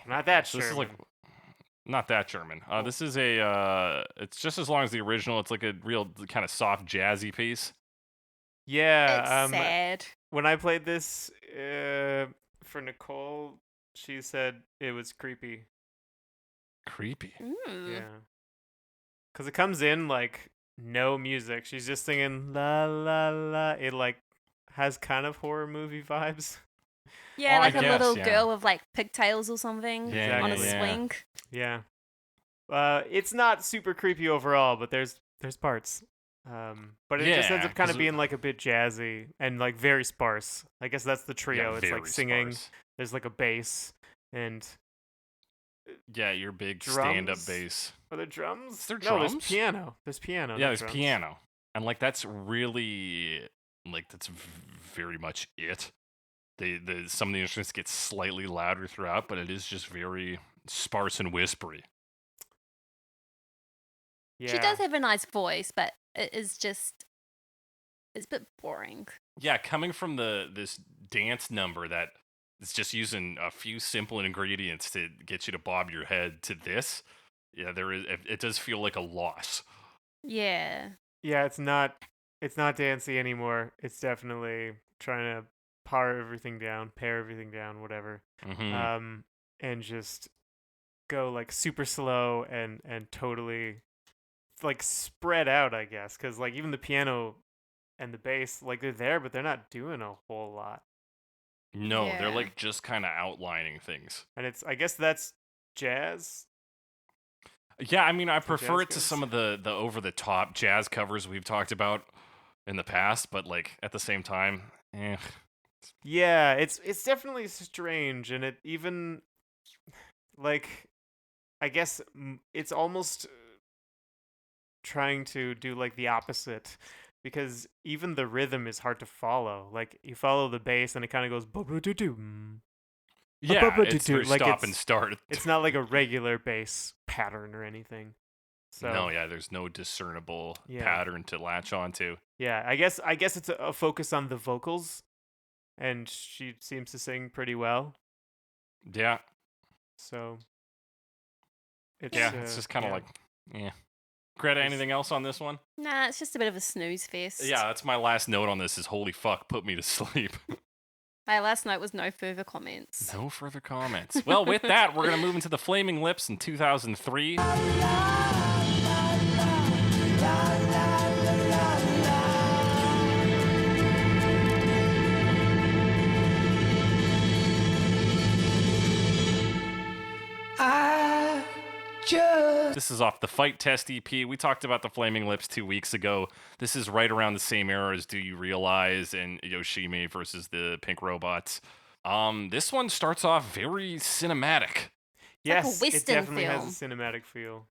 Not that Sherman. This is like, not that German. This is it's just as long as the original. It's like a real kind of soft jazzy piece. Yeah. It's sad. When I played this for Nicole, she said it was creepy. Creepy? Yeah. Because it comes in like no music. She's just singing la la la. It like has kind of horror movie vibes. Yeah, like a little girl with like pigtails or something on a swing. Yeah. It's not super creepy overall, but there's parts. But it just ends up kind of being like a bit jazzy and like very sparse. I guess that's the trio. It's like singing. Sparse. There's like a bass and your big stand-up bass. Are there drums? Is there drums? No, there's piano. There's piano. Yeah, there's piano. And like that's really that's very much it. Some of the instruments get slightly louder throughout, but it is just very sparse and whispery. Yeah. She does have a nice voice, but it's a bit boring. Yeah, coming from this dance number that is just using a few simple ingredients to get you to bob your head to this, it does feel like a loss. Yeah. Yeah, it's not dancey anymore. It's definitely trying to pare everything down, whatever. Mm-hmm. And just go like super slow and totally like spread out, I guess, because like even the piano and the bass, like they're there, but they're not doing a whole lot. No, they're like just kind of outlining things. And I guess that's jazz. Yeah, I mean, I prefer it to some of the over-the-top jazz covers we've talked about in the past, but like at the same time, Yeah, it's definitely strange, and it even like I guess it's almost trying to do like the opposite, because even the rhythm is hard to follow. Like you follow the bass and it kind of goes it's like stop and start. It's not like a regular bass pattern or anything. So no, there's no discernible pattern to latch onto. Yeah, I guess it's a focus on the vocals, and she seems to sing pretty well. Yeah. So it's just kind of like Greta, anything else on this one? Nah, it's just a bit of a snooze fest. Yeah, that's my last note on this is holy fuck, put me to sleep. My last note was no further comments. No further comments. Well, with that, we're going to move into the Flaming Lips in 2003. This is off the Fight Test EP. We talked about the Flaming Lips 2 weeks ago. This is right around the same era as Do You Realize and Yoshimi versus the Pink Robots. This one starts off very cinematic. Yes, like it definitely has a cinematic feel.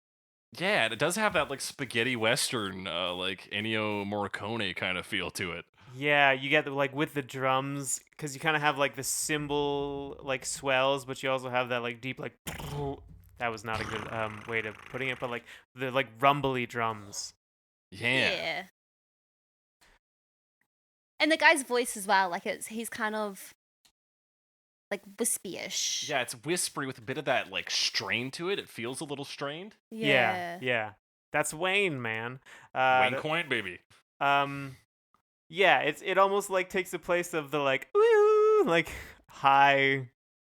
Yeah, it does have that like spaghetti western, like Ennio Morricone kind of feel to it. Yeah, you get like with the drums, because you kind of have like the cymbal like swells, but you also have that like deep like. That was not a good way of putting it, but like the like rumbly drums. Yeah. And the guy's voice as well, like he's kind of like wispy-ish. Yeah, it's whispery with a bit of that like strain to it. It feels a little strained. Yeah. That's Wayne, man. Wayne Coyne, baby. Yeah, it almost like takes the place of the like woo, like high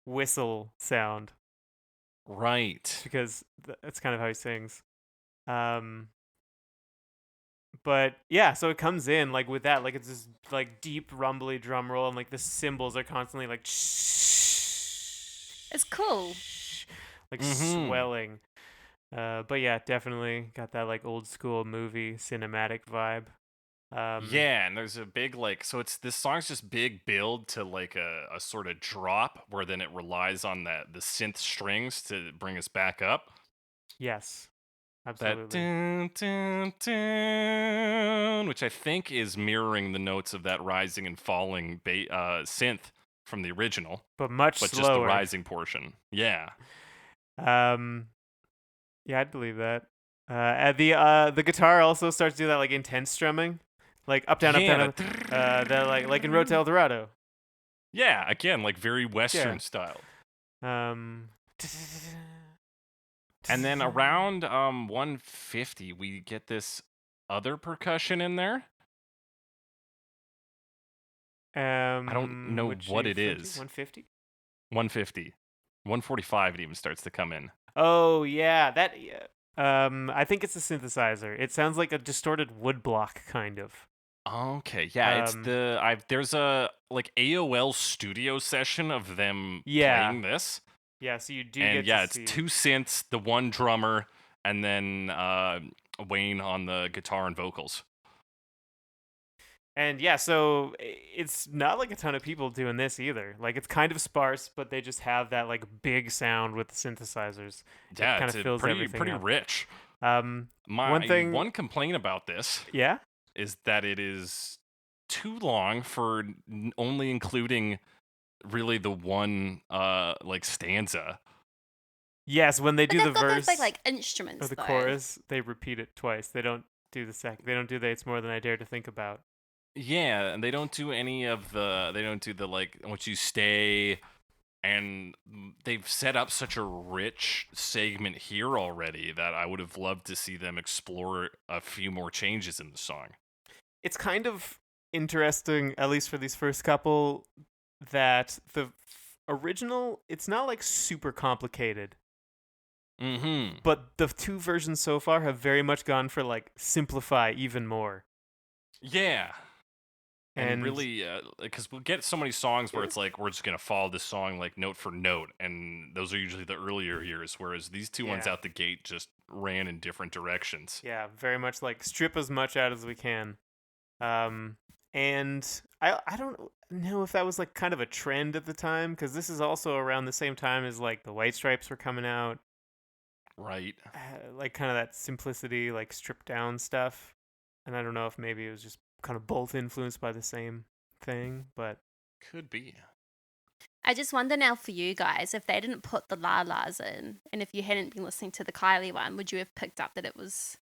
whistle sound. Right. Because that's kind of how he sings. But yeah, so it comes in like with that, like it's this like deep rumbly drum roll, and like the cymbals are constantly like it's cool, like swelling. But yeah, definitely got that like old school movie cinematic vibe. Yeah, and there's a big like, so it's this song's just big build to like a sort of drop where then it relies on the synth strings to bring us back up. Yes, absolutely. That dun, dun, dun, which I think is mirroring the notes of that rising and falling synth from the original, but slower. Just the rising portion. Yeah. Yeah, I'd believe that. The guitar also starts to do that like intense strumming. Like up down up down, that like in Road to El Dorado. Yeah, again, like very Western style. And then around 150, we get this other percussion in there. I don't know what it is. 150. 150, 145. It even starts to come in. Oh yeah, that. I think it's a synthesizer. It sounds like a distorted woodblock kind of. Okay, yeah, it's there's a like AOL studio session of them playing this. Yeah, so you do and get to it's 2 synths, the one drummer, and then Wayne on the guitar and vocals. And yeah, so it's not like a ton of people doing this either. Like it's kind of sparse, but they just have that like big sound with the synthesizers. Yeah, it kind of fills pretty everything up. Rich. One complaint about this, is that it is too long for only including really the one like stanza. Yes, when they do the verse, those, like instruments or the chorus, they repeat it twice. They don't do the second. They don't do the "It's More Than I Dare to Think About." Yeah, and they don't do any of the. They don't do the like "Once You Stay," and they've set up such a rich segment here already that I would have loved to see them explore a few more changes in the song. It's kind of interesting, at least for these first couple, that the original, it's not like super complicated. Mm-hmm. But the 2 versions so far have very much gone for like simplify even more. Yeah. And really, because we'll get so many songs where it's like, we're just going to follow this song like note for note. And those are usually the earlier years, whereas these 2 ones out the gate just ran in different directions. Yeah, very much like strip as much out as we can. And I don't know if that was like kind of a trend at the time, because this is also around the same time as like the White Stripes were coming out. Right. Like kind of that simplicity, like stripped down stuff. And I don't know if maybe it was just kind of both influenced by the same thing, but could be. I just wonder now for you guys, if they didn't put the la-las in, and if you hadn't been listening to the Kylie one, would you have picked up that it was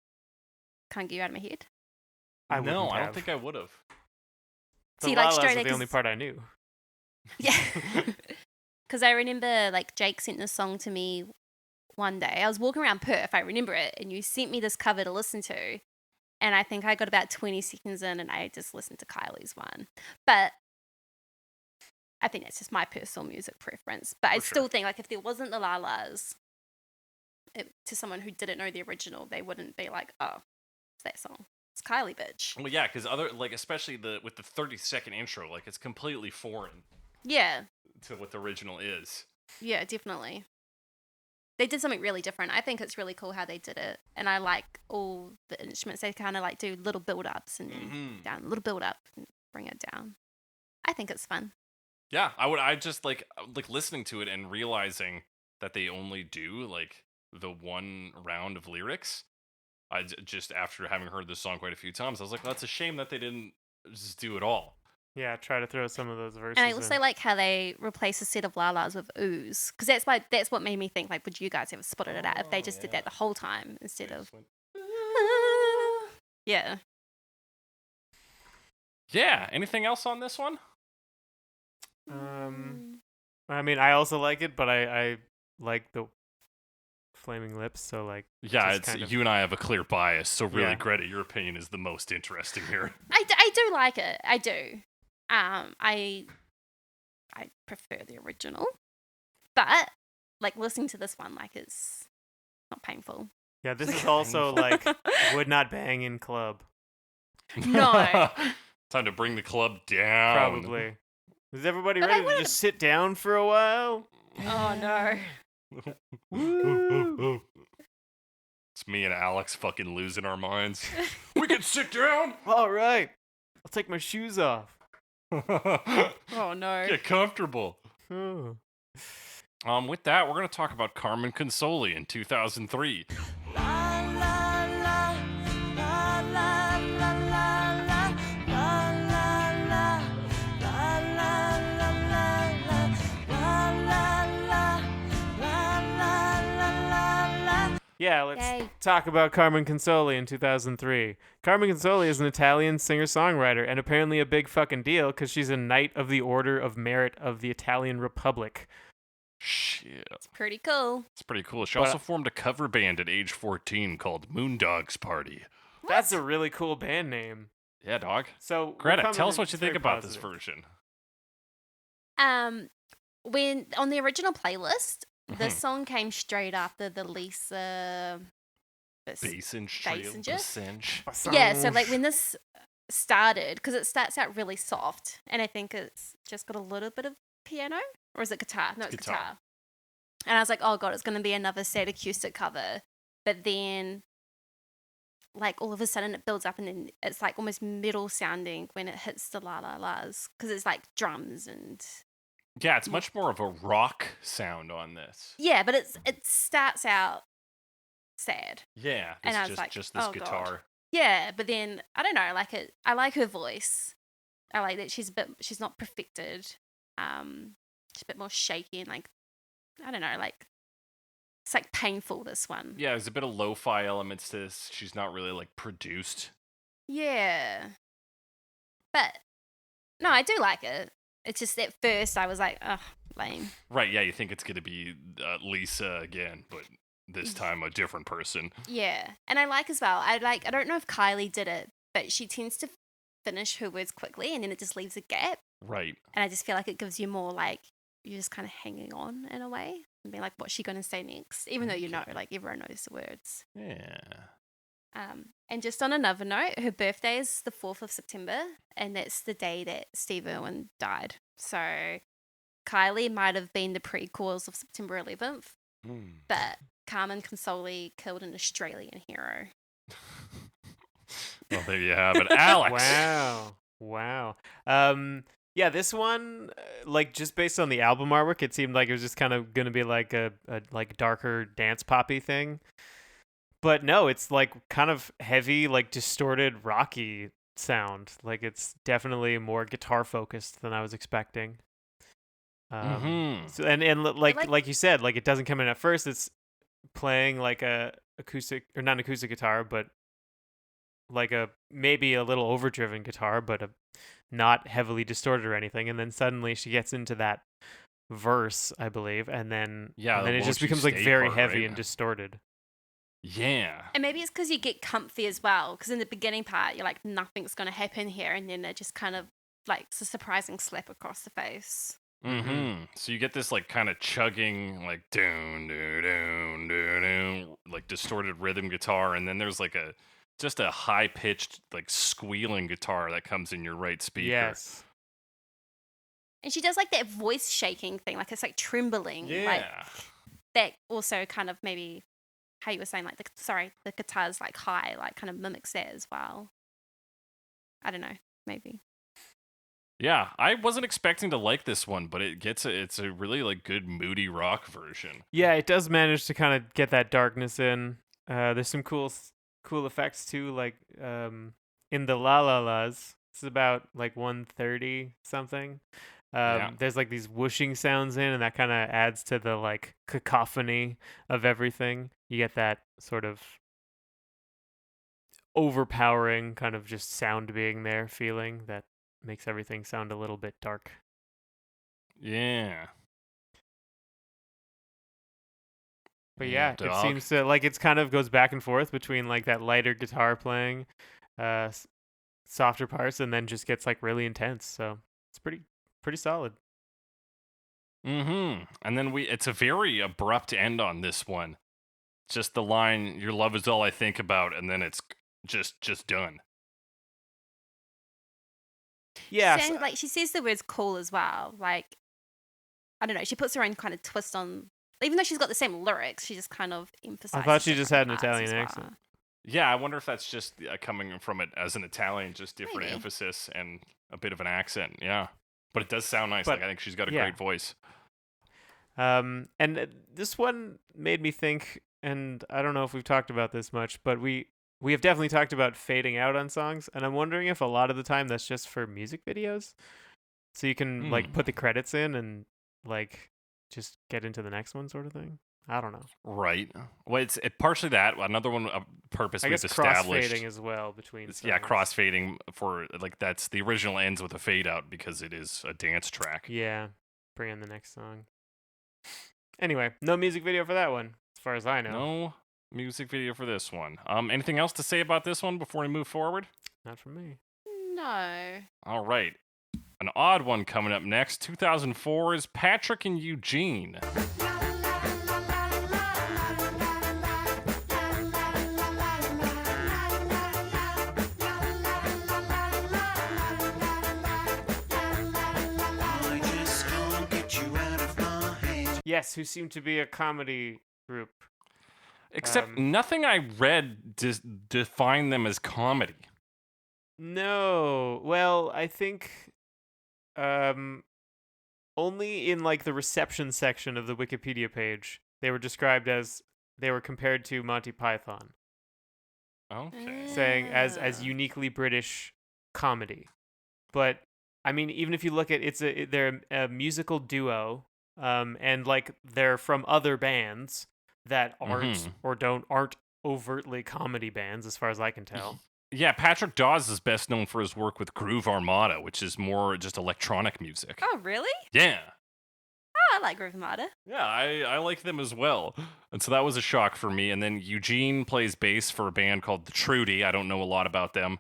Can't Get You Out of My Head? I don't think I would have. See, like straight away, the only part I knew. Yeah. Because I remember like Jake sent this song to me one day. I was walking around Perth, I remember it, and you sent me this cover to listen to. And I think I got about 20 seconds in and I just listened to Kylie's one. But I think that's just my personal music preference. But I still think, like, if there wasn't the La Las, to someone who didn't know the original, they wouldn't be like, oh, it's that song. It's Kylie, bitch. Well, yeah, because especially with the 30-second intro, like, it's completely foreign. Yeah. To what the original is. Yeah, definitely. They did something really different. I think it's really cool how they did it. And I like all the instruments. They kind of like do little build-ups and then down, little build-up and bring it down. I think it's fun. Yeah, I just like listening to it and realizing that they only do like the one round of lyrics. I just, after having heard this song quite a few times, I was like, well, that's a shame that they didn't just do it all. Yeah, try to throw some of those verses And I also like how they replace a set of La-Las with oohs. Because that's what made me think, like, would you guys ever spotted it out if they just did that the whole time instead of... Yeah. Yeah, anything else on this one? I mean, I also like it, but I like the Flaming Lips, so like... Yeah, you and I have a clear bias, so really, Greta, your opinion is the most interesting here. I do like it. I do. I prefer the original, but like listening to this one, like, it's not painful. Yeah, this is also like would not bang in club. No. Time to bring the club down. Probably. Is everybody ready to just sit down for a while? Oh no. It's me and Alex fucking losing our minds. We can sit down. All right. I'll take my shoes off. Oh no. Get comfortable. With that, we're going to talk about Carmen Consoli in 2003. Yeah, let's talk about Carmen Consoli in 2003. Carmen Consoli is an Italian singer-songwriter and apparently a big fucking deal because she's a Knight of the Order of Merit of the Italian Republic. Shit. It's pretty cool. It's pretty cool. She also formed a cover band at age 14 called Moondog's Party. What? That's a really cool band name. Yeah, dog. So Greta, tell us what you think about this version. When on the original playlist, this song came straight after the Lisa Bassenge. Yeah, so like when this started, because it starts out really soft, and I think it's just got a little bit of piano, or is it guitar? No, it's guitar. And I was like, oh god, it's going to be another sad acoustic cover. But then, like, all of a sudden it builds up, and then it's like almost metal sounding when it hits the la la las, because it's like drums and... Yeah, it's much more of a rock sound on this. Yeah, but it starts out sad. Yeah, and I was like, just this guitar. God. Yeah, but then I don't know, like it. I like her voice. I like that she's not perfected. She's a bit more shaky and like, I don't know, like it's like painful. This one. Yeah, there's a bit of lo-fi elements to this. She's not really like produced. Yeah, but no, I do like it. It's just at first I was like, ugh, lame. Right, yeah, you think it's going to be Lisa again, but this time a different person. Yeah, and I like as well, I don't know if Kylie did it, but she tends to finish her words quickly and then it just leaves a gap. Right. And I just feel like it gives you more like, you're just kind of hanging on in a way and being like, what's she going to say next? Even though you know, like everyone knows the words. Yeah. And just on another note, her birthday is the 4th of September, and that's the day that Steve Irwin died. So Kylie might have been the pre-cause of September 11th, but Carmen Consoli killed an Australian hero. Well, there you have it. Alex! Wow. Yeah, this one, like, just based on the album artwork, it seemed like it was just kind of going to be like a like darker dance poppy thing. But no, it's like kind of heavy, like distorted, rocky sound. Like it's definitely more guitar focused than I was expecting. So, and like you said, like it doesn't come in at first. It's playing like a acoustic or not acoustic guitar, but like a maybe a little overdriven guitar, but not heavily distorted or anything. And then suddenly she gets into that verse, I believe, and then it just becomes like very heavy and distorted. Yeah. And maybe it's because you get comfy as well. Because in the beginning part, you're like, nothing's going to happen here. And then it just kind of like, it's a surprising slap across the face. Mm-hmm. So you get this like kind of chugging, like doon doon doon doon doon, like distorted rhythm guitar, and then there's like just a high pitched like squealing guitar that comes in your right speaker. Yes. And she does like that voice shaking thing, like it's like trembling. Yeah. Like, that also kind of maybe how you were saying, like the guitar's like high, like kind of mimics that as well. I don't know, maybe. Yeah, I wasn't expecting to like this one, but it's a really like good moody rock version. Yeah, it does manage to kind of get that darkness in. There's some cool effects too, like in the La La Las. It's about like 1:30 something. There's like these whooshing sounds in, and that kind of adds to the like cacophony of everything. You get that sort of overpowering kind of just sound being there feeling that makes everything sound a little bit dark. Yeah. But yeah, it seems to like it's kind of goes back and forth between like that lighter guitar playing, softer parts, and then just gets like really intense. So it's pretty solid. Mm-hmm. And then it's a very abrupt end on this one. Just the line, "Your love is all I think about," and then it's just done. Yeah. Like she says the words cool as well. Like, I don't know, she puts her own kind of twist on, even though she's got the same lyrics, she just kind of emphasizes. I thought she just had an different Italian parts as well. accent. Yeah, I wonder if that's just coming from it as an Italian, just different Maybe. emphasis and a bit of an accent. Yeah. But it does sound nice. But, like I think she's got a yeah. great voice. And this one made me think, and I don't know if we've talked about this much, but we have definitely talked about fading out on songs, and I'm wondering if a lot of the time that's just for music videos, so you can like put the credits in and like just get into the next one, sort of thing. I don't know. Right. Well, it's partially that. Another one, a purpose I we've guess established. crossfading as well between songs. Yeah, crossfading for like that's the original ends with a fade out because it is a dance track. Yeah, bring in the next song. Anyway, no music video for that one, as far as I know. No music video for this one. Anything else to say about this one before we move forward? Not from me. No. All right. An odd one coming up next. 2004 is Patrick and Eugene. Yes, who seem to be a comedy group. Except nothing I read defined them as comedy. No. Well, I think only in like the reception section of the Wikipedia page, they were described as they were compared to Monty Python. Okay. Saying as uniquely British comedy. But I mean, even if you look at they're a musical duo, and like they're from other bands that aren't aren't overtly comedy bands, as far as I can tell. Yeah, Patrick Dawes is best known for his work with Groove Armada, which is more just electronic music. Oh, really? Yeah. Oh, I like Groove Armada. Yeah, I like them as well. And so that was a shock for me. And then Eugene plays bass for a band called The Trudy. I don't know a lot about them.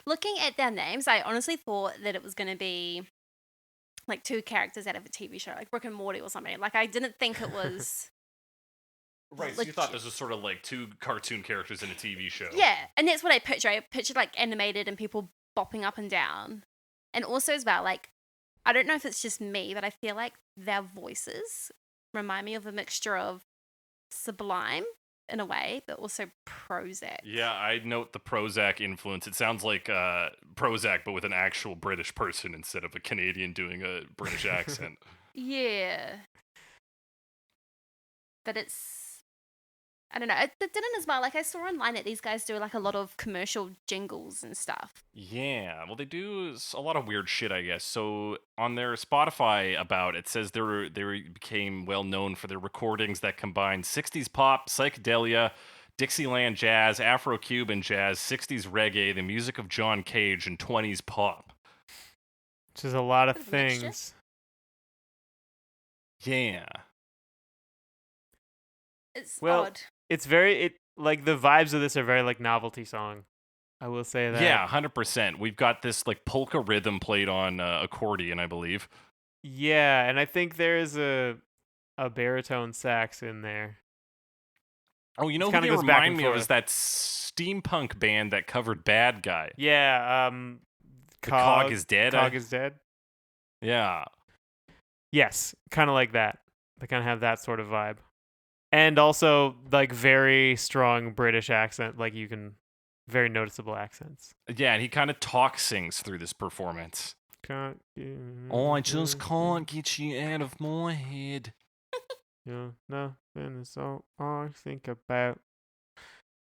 Looking at their names, I honestly thought that it was going to be like two characters out of a TV show, like Rick and Morty or something. Like, I didn't think it was... Right, so you thought this was sort of like two cartoon characters in a TV show. Yeah, and that's what I pictured. I pictured like animated and people bopping up and down. And also as well, like, I don't know if it's just me, but I feel like their voices remind me of a mixture of Sublime in a way, but also Prozac. Yeah, I note the Prozac influence. It sounds like Prozac, but with an actual British person instead of a Canadian doing a British accent. Yeah. But it's... I don't know. It didn't as well. Like, I saw online that these guys do like a lot of commercial jingles and stuff. Yeah, well, they do a lot of weird shit, I guess. So on their Spotify about it says they became well known for their recordings that combine 60s pop, psychedelia, Dixieland jazz, Afro-Cuban jazz, 60s reggae, the music of John Cage, and 20s pop. Which is a lot of Mixture. things. Yeah. It's Well, odd. It's like the vibes of this are very like novelty song. I will say that. Yeah, 100%. We've got this like polka rhythm played on accordion, I believe. Yeah, and I think there is a baritone sax in there. Oh, you know It who kinda they goes back remind and me of forth. is that steampunk band that covered Bad Guy. Yeah, The Cog is Dead. Cog is Dead. Yeah. Yes, kind of like that. They kind of have that sort of vibe. And also, like, very strong British accent. Like, very noticeable accents. Yeah, and he kind of sings through this performance. I just can't get you out of my head. Yeah, nothing is all I think about.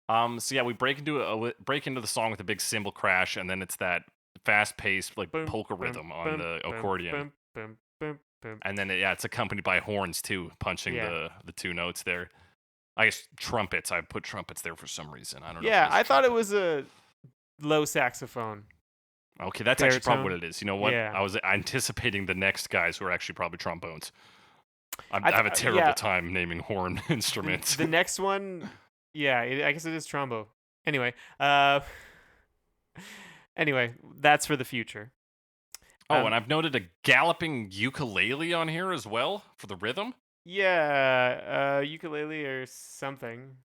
So yeah, we break into the song with a big cymbal crash, and then it's that fast-paced like Boom, polka boom, rhythm on boom, the boom, accordion, boom, boom, boom. and then it's accompanied by horns too, punching Yeah. the two notes there. I guess trumpets. I put trumpets there for some reason. I don't know. Yeah, if it is I thought it trumpet. was a low saxophone. Okay, that's actually probably baritone. what it is. You know what? Yeah. I was anticipating the next guys who are actually probably trombones. I have a terrible yeah. time naming horn instruments. The next one, yeah, I guess it is trombo. Anyway, that's for the future. And I've noted a galloping ukulele on here as well for the rhythm. Yeah, ukulele or something.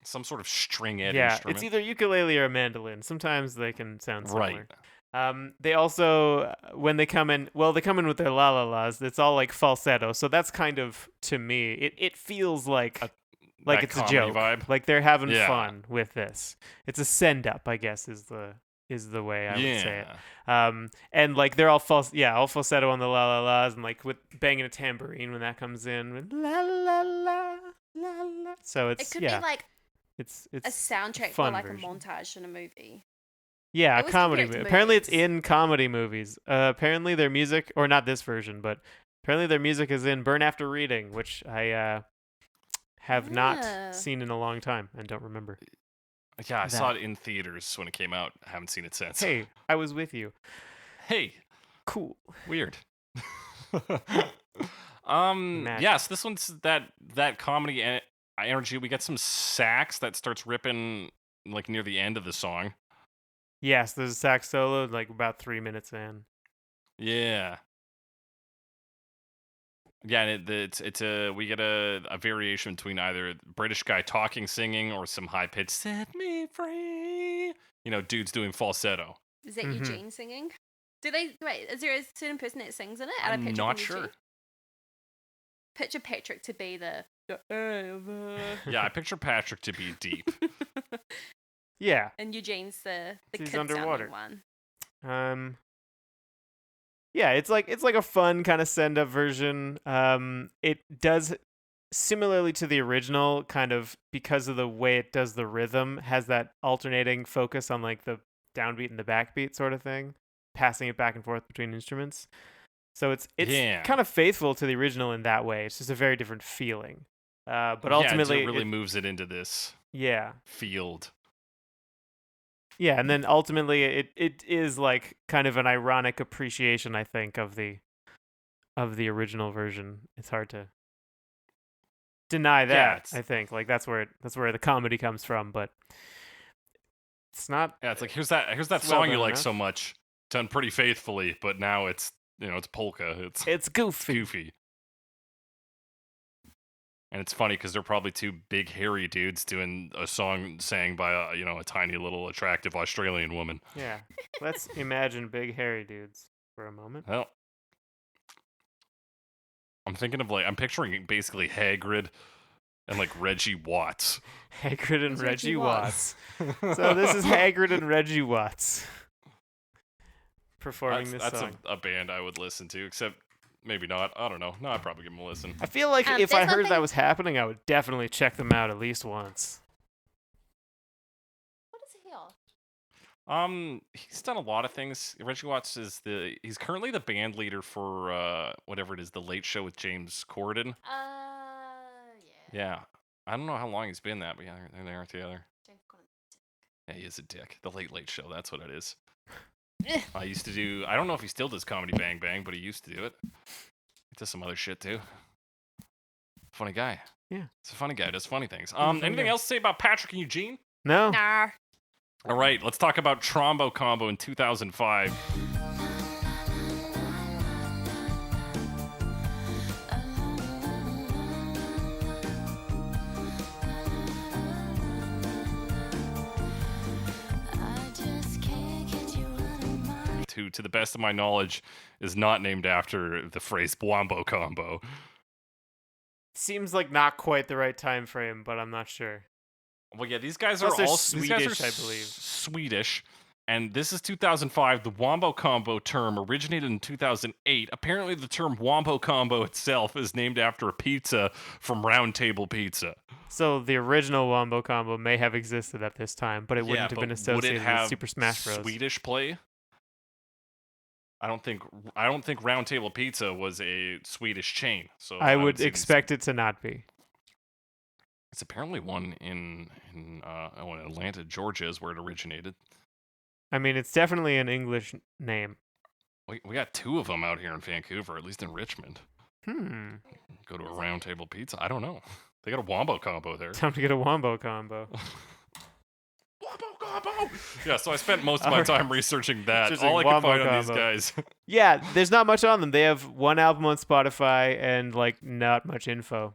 Some sort of string-ed Yeah, instrument. it's either ukulele or a mandolin. Sometimes they can sound similar. Right. They also, when they come in with their la la las. It's all like falsetto. So that's kind of, to me, it feels like it's a joke. Vibe. Like they're having fun with this. It's a send up, I guess, is the way I would say it. And like they're all falsetto on the la la las, and like with banging a tambourine when that comes in, with la la la la la. So it could be like it's a soundtrack for like version. A montage in a movie. Yeah, a comedy movie. Apparently it's in comedy movies. Apparently their music, or not this version, but apparently their music is in Burn After Reading, which I have not seen in a long time and don't remember. Yeah, I saw it in theaters when it came out. I haven't seen it since. Hey, I was with you. Hey. Cool. Weird. Yes, this one's that comedy energy. We get some sax that starts ripping like near the end of the song. Yes, there's a sax solo like about 3 minutes in. Yeah. Yeah, and we get a variation between either British guy talking, singing, or some high pitched "Set me free." You know, dudes doing falsetto. Is that Eugene singing? Is there a certain person that sings in it? I'm not sure. Picture Patrick to be the. Yeah, I picture Patrick to be deep. Yeah. And Eugene's the he's kid underwater one. Yeah, it's like a fun kind of send-up version. It does, similarly to the original, kind of because of the way it does the rhythm, has that alternating focus on like the downbeat and the backbeat sort of thing, passing it back and forth between instruments. So it's kind of faithful to the original in that way. It's just a very different feeling. But ultimately, it really moves it into this field. Yeah, and then ultimately it is like kind of an ironic appreciation, I think, of the original version. It's hard to deny that. I think like that's where the comedy comes from, but it's not. Yeah, it's like here's that song you like so much, done pretty faithfully, but now it's it's polka. It's goofy. Goofy. And it's funny because they're probably two big hairy dudes doing a song sang by a tiny little attractive Australian woman. Yeah. Let's imagine big hairy dudes for a moment. Well, I'm picturing basically Hagrid and like Reggie Watts. Hagrid and Reggie Watts. So this is Hagrid and Reggie Watts performing this song. That's a band I would listen to, except maybe not. I don't know. No, I'd probably give them a listen. I feel like if I heard that was happening, I would definitely check them out at least once. What is he on? He's done a lot of things. Reggie Watts he's currently the band leader for whatever it is, The Late Show with James Corden. Yeah. I don't know how long he's been that, but yeah, they're together. James Corden's yeah, he is a dick. The Late Show, that's what it is. I used to do. I don't know if he still does Comedy Bang Bang, but he used to do it. He does some other shit too. Funny guy. Yeah, it's a funny guy. Does funny things. Anything else to say about Patrick and Eugene? No. Nah. All right, let's talk about Trombo Combo in 2005. who, to the best of my knowledge, is not named after the phrase Wombo Combo. Seems like not quite the right time frame, but I'm not sure. Well, yeah, these guys Plus are they're all Swedish, I believe. Swedish. And this is 2005. The Wombo Combo term originated in 2008. Apparently, the term Wombo Combo itself is named after a pizza from Round Table Pizza. So the original Wombo Combo may have existed at this time, but it wouldn't have been associated with Super Smash Bros. Swedish play? I don't think Round Table Pizza was a Swedish chain. So I would expect it to not be. It's apparently one in Atlanta, Georgia, is where it originated. I mean, it's definitely an English name. We got 2 of them out here in Vancouver, at least in Richmond. Go to a Round Table Pizza. I don't know. They got a Wombo Combo there. Time to get a Wombo Combo. Wombo Combo! Yeah, so I spent most of my time researching that. All I Wombo could find Combo. on these guys. Yeah, there's not much on them. They have 1 album on Spotify and like not much info.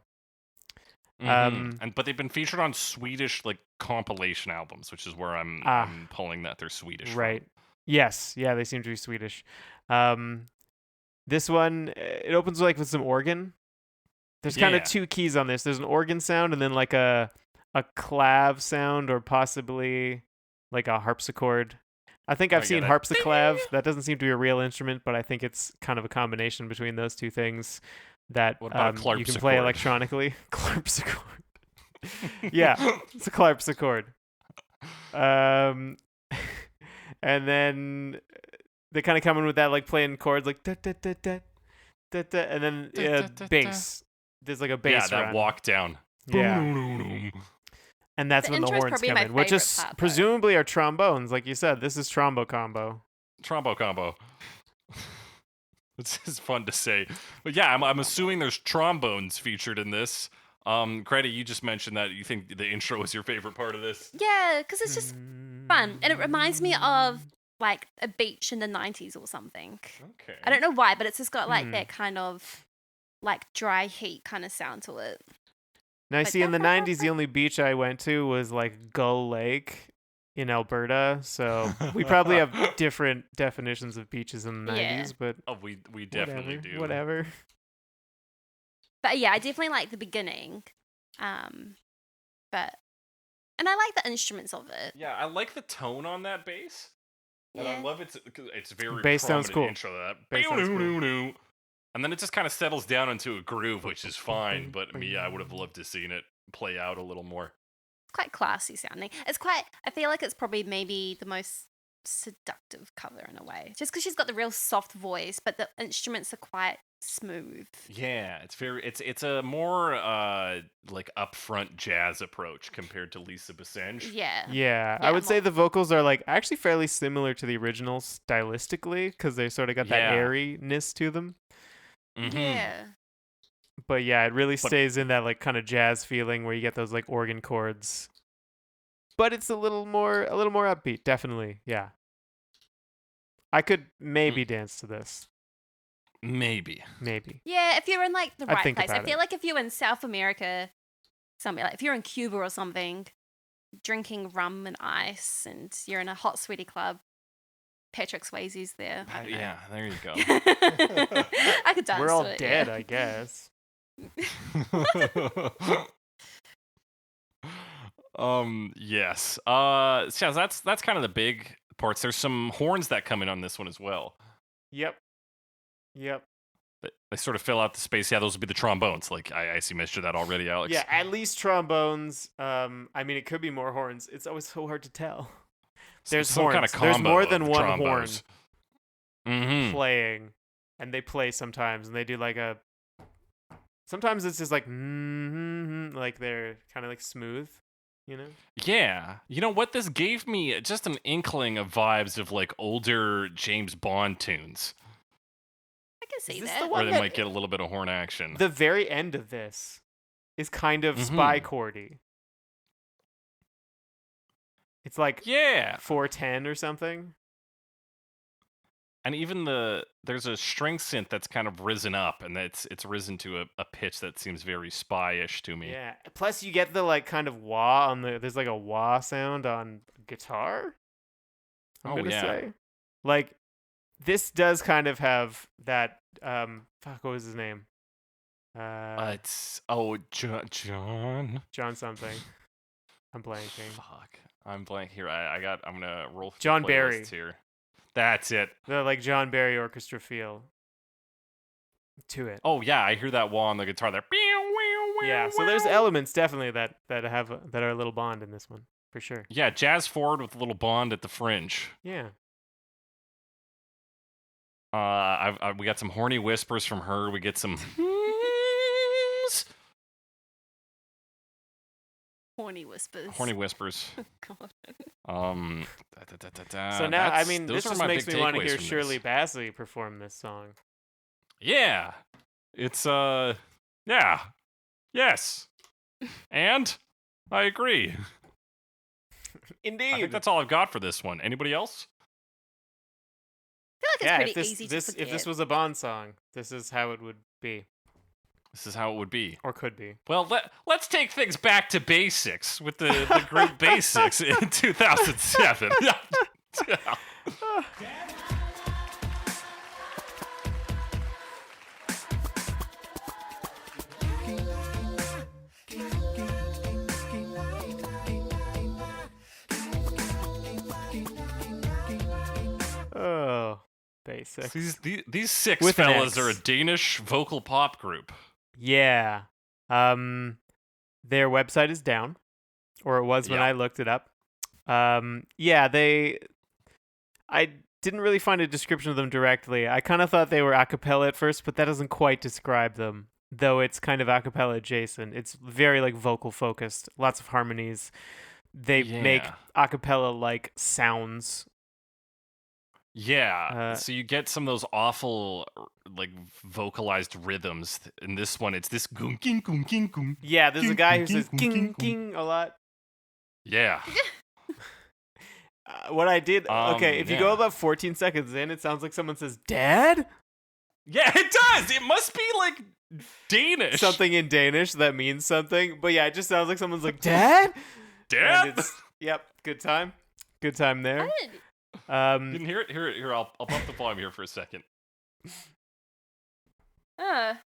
But they've been featured on Swedish compilation albums, which is where I'm pulling that they're Swedish. Right. From. Yes. Yeah, they seem to be Swedish. This one, it opens with some organ. There's kind of 2 keys on this. There's an organ sound and then like a clav sound or possibly like a harpsichord. I think I've seen harpsichord. That doesn't seem to be a real instrument, but I think it's kind of a combination between those 2 things that you can play electronically. Clarpsichord. Yeah, it's a clarpsichord. And then they kind of come in with that playing chords like da da da da da da, and then bass. There's a bass. Yeah, that walk down. Yeah. And that's when the horns come in, which is presumably are trombones, like you said. This is Trombo Combo. Trombo Combo. It's just fun to say. But yeah, I'm assuming there's trombones featured in this. Greta, you just mentioned that you think the intro was your favorite part of this. Yeah, because it's just fun. And it reminds me of a beach in the 90s or something. Okay. I don't know why, but it's just got that kind of dry heat kind of sound to it. Now, I see in the 90s, the only beach I went to was Gull Lake in Alberta. So we probably have different definitions of beaches in the 90s, but we definitely do. Whatever. But yeah, I definitely like the beginning. And I like the instruments of it. Yeah, I like the tone on that bass. And I love it's very bass sounds cool. Intro to that. Bass sounds cool. And then it just kind of settles down into a groove, which is fine. But I would have loved to seen it play out a little more. It's quite classy sounding. I feel like it's probably maybe the most seductive cover in a way. Just because she's got the real soft voice, but the instruments are quite smooth. Yeah, it's a more upfront jazz approach compared to Lisa Bassenge. Yeah, I would say the vocals are actually fairly similar to the original stylistically because they sort of got that airiness to them. Mm-hmm. Yeah, but yeah, it really stays in that kind of jazz feeling where you get those organ chords, but it's a little more upbeat. Definitely, yeah. I could maybe dance to this. Maybe. Yeah, if you're in the right place. I feel it. like if you're in South America, something if you're in Cuba or something, drinking rum and ice, and you're in a hot sweaty club, Patrick Swayze's there. Yeah, there you go. I could dance. We're all to it, dead, I guess. Yes. So that's kind of the big parts. There's some horns that come in on this one as well. Yep. They sort of fill out the space. Yeah, those would be the trombones. I see you mentioned that already, Alex. Yeah, at least trombones. I mean, it could be more horns. It's always so hard to tell. There's some horns. kind of combo. There's more than one trombos. horn playing, and they play sometimes, and they do a. Sometimes it's just they're kind of smooth, you know? Yeah. You know what? This gave me just an inkling of vibes of older James Bond tunes. I can see this that. the Where one they might get a little bit of horn action. The very end of this is kind of spy chordy. It's 410 or something. And even there's a string synth that's kind of risen up, and it's risen to a pitch that seems very spy-ish to me. Yeah. Plus, you get the kind of wah on the. There's a wah sound on guitar. I'm gonna say, This does kind of have that. Fuck, what was his name? It's John. John something. I'm blanking. Fuck, I'm blank here. I'm gonna roll through John the Barry. playlists here. That's it. The like John Barry orchestra feel to it. Oh yeah, I hear that wall on the guitar there. Yeah, so there's elements definitely that are a little Bond in this one for sure. Yeah, jazz forward with a little Bond at the fringe. Yeah. We got some horny whispers from her. We get some Horny whispers. horny whispers. God. So now, I mean, those this are just my makes big me want to takeaways hear from Shirley this. Bassey perform this song. Yeah, it's yeah, yes, and I agree. Indeed. I think that's all I've got for this one. Anybody else? I feel like it's yeah, pretty if this, easy this to forget. if this was a Bond song, this is how it would be This is how it would be. or could be. Well, let's take things back to BaSix with the group BaSix in 2007. Oh, BaSix. These six With an fellas X. are a Danish vocal pop group. Yeah. Their website is down, or it was when Yeah. I looked it up. Yeah, I didn't really find a description of them directly. I kind of thought they were a cappella at first, but that doesn't quite describe them, though it's kind of a cappella adjacent. It's very like vocal focused, lots of harmonies. They make Yeah. a cappella like sounds. Yeah, so you get some of those awful, like, vocalized rhythms. In this one, it's this goong, king, goong, king, goong. Yeah, there's a King, guy who king, says king, king king, king a lot. Yeah. What I did, okay, if you go yeah. about 14 seconds in, it sounds like someone says, "Dad?" Yeah, it does. It must be, like, Danish. Something in Danish that means something. But yeah, it just sounds like someone's like, "Dad?" Dad? And it's, yep, good time. Good time there. I didn't- You can hear it? Here, I'll bump the volume here for a second. are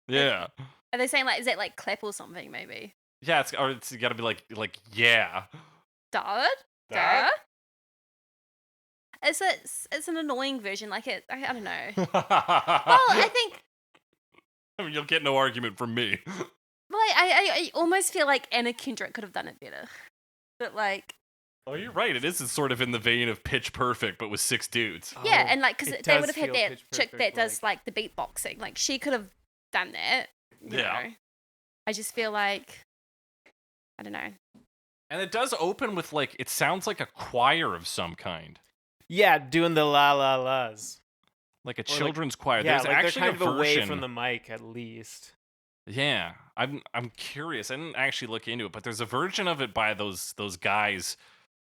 Yeah. they saying like, is it like clap or something maybe? Yeah, it's got to be like, yeah. Dad? Dad? It's an annoying version. Like I don't know. Well, I think I mean, you'll get no argument from me. I almost feel like Anna Kendrick could have done it better. But like Oh, you're right. It is sort of in the vein of Pitch Perfect, but with 6 dudes. yeah, Oh, and like because it they does would have had feel that Pitch chick Perfect, that does like the beatboxing. Like she could have done that. You Yeah. know. I just feel like I don't know. And it does open with, like, it sounds like a choir of some kind. Yeah, doing the la la las. Like a Or, like- children's choir. Yeah, There's like they're actually kind a of away version. from the mic at least. Yeah, I'm curious. I didn't actually look into it, but there's a version of it by those guys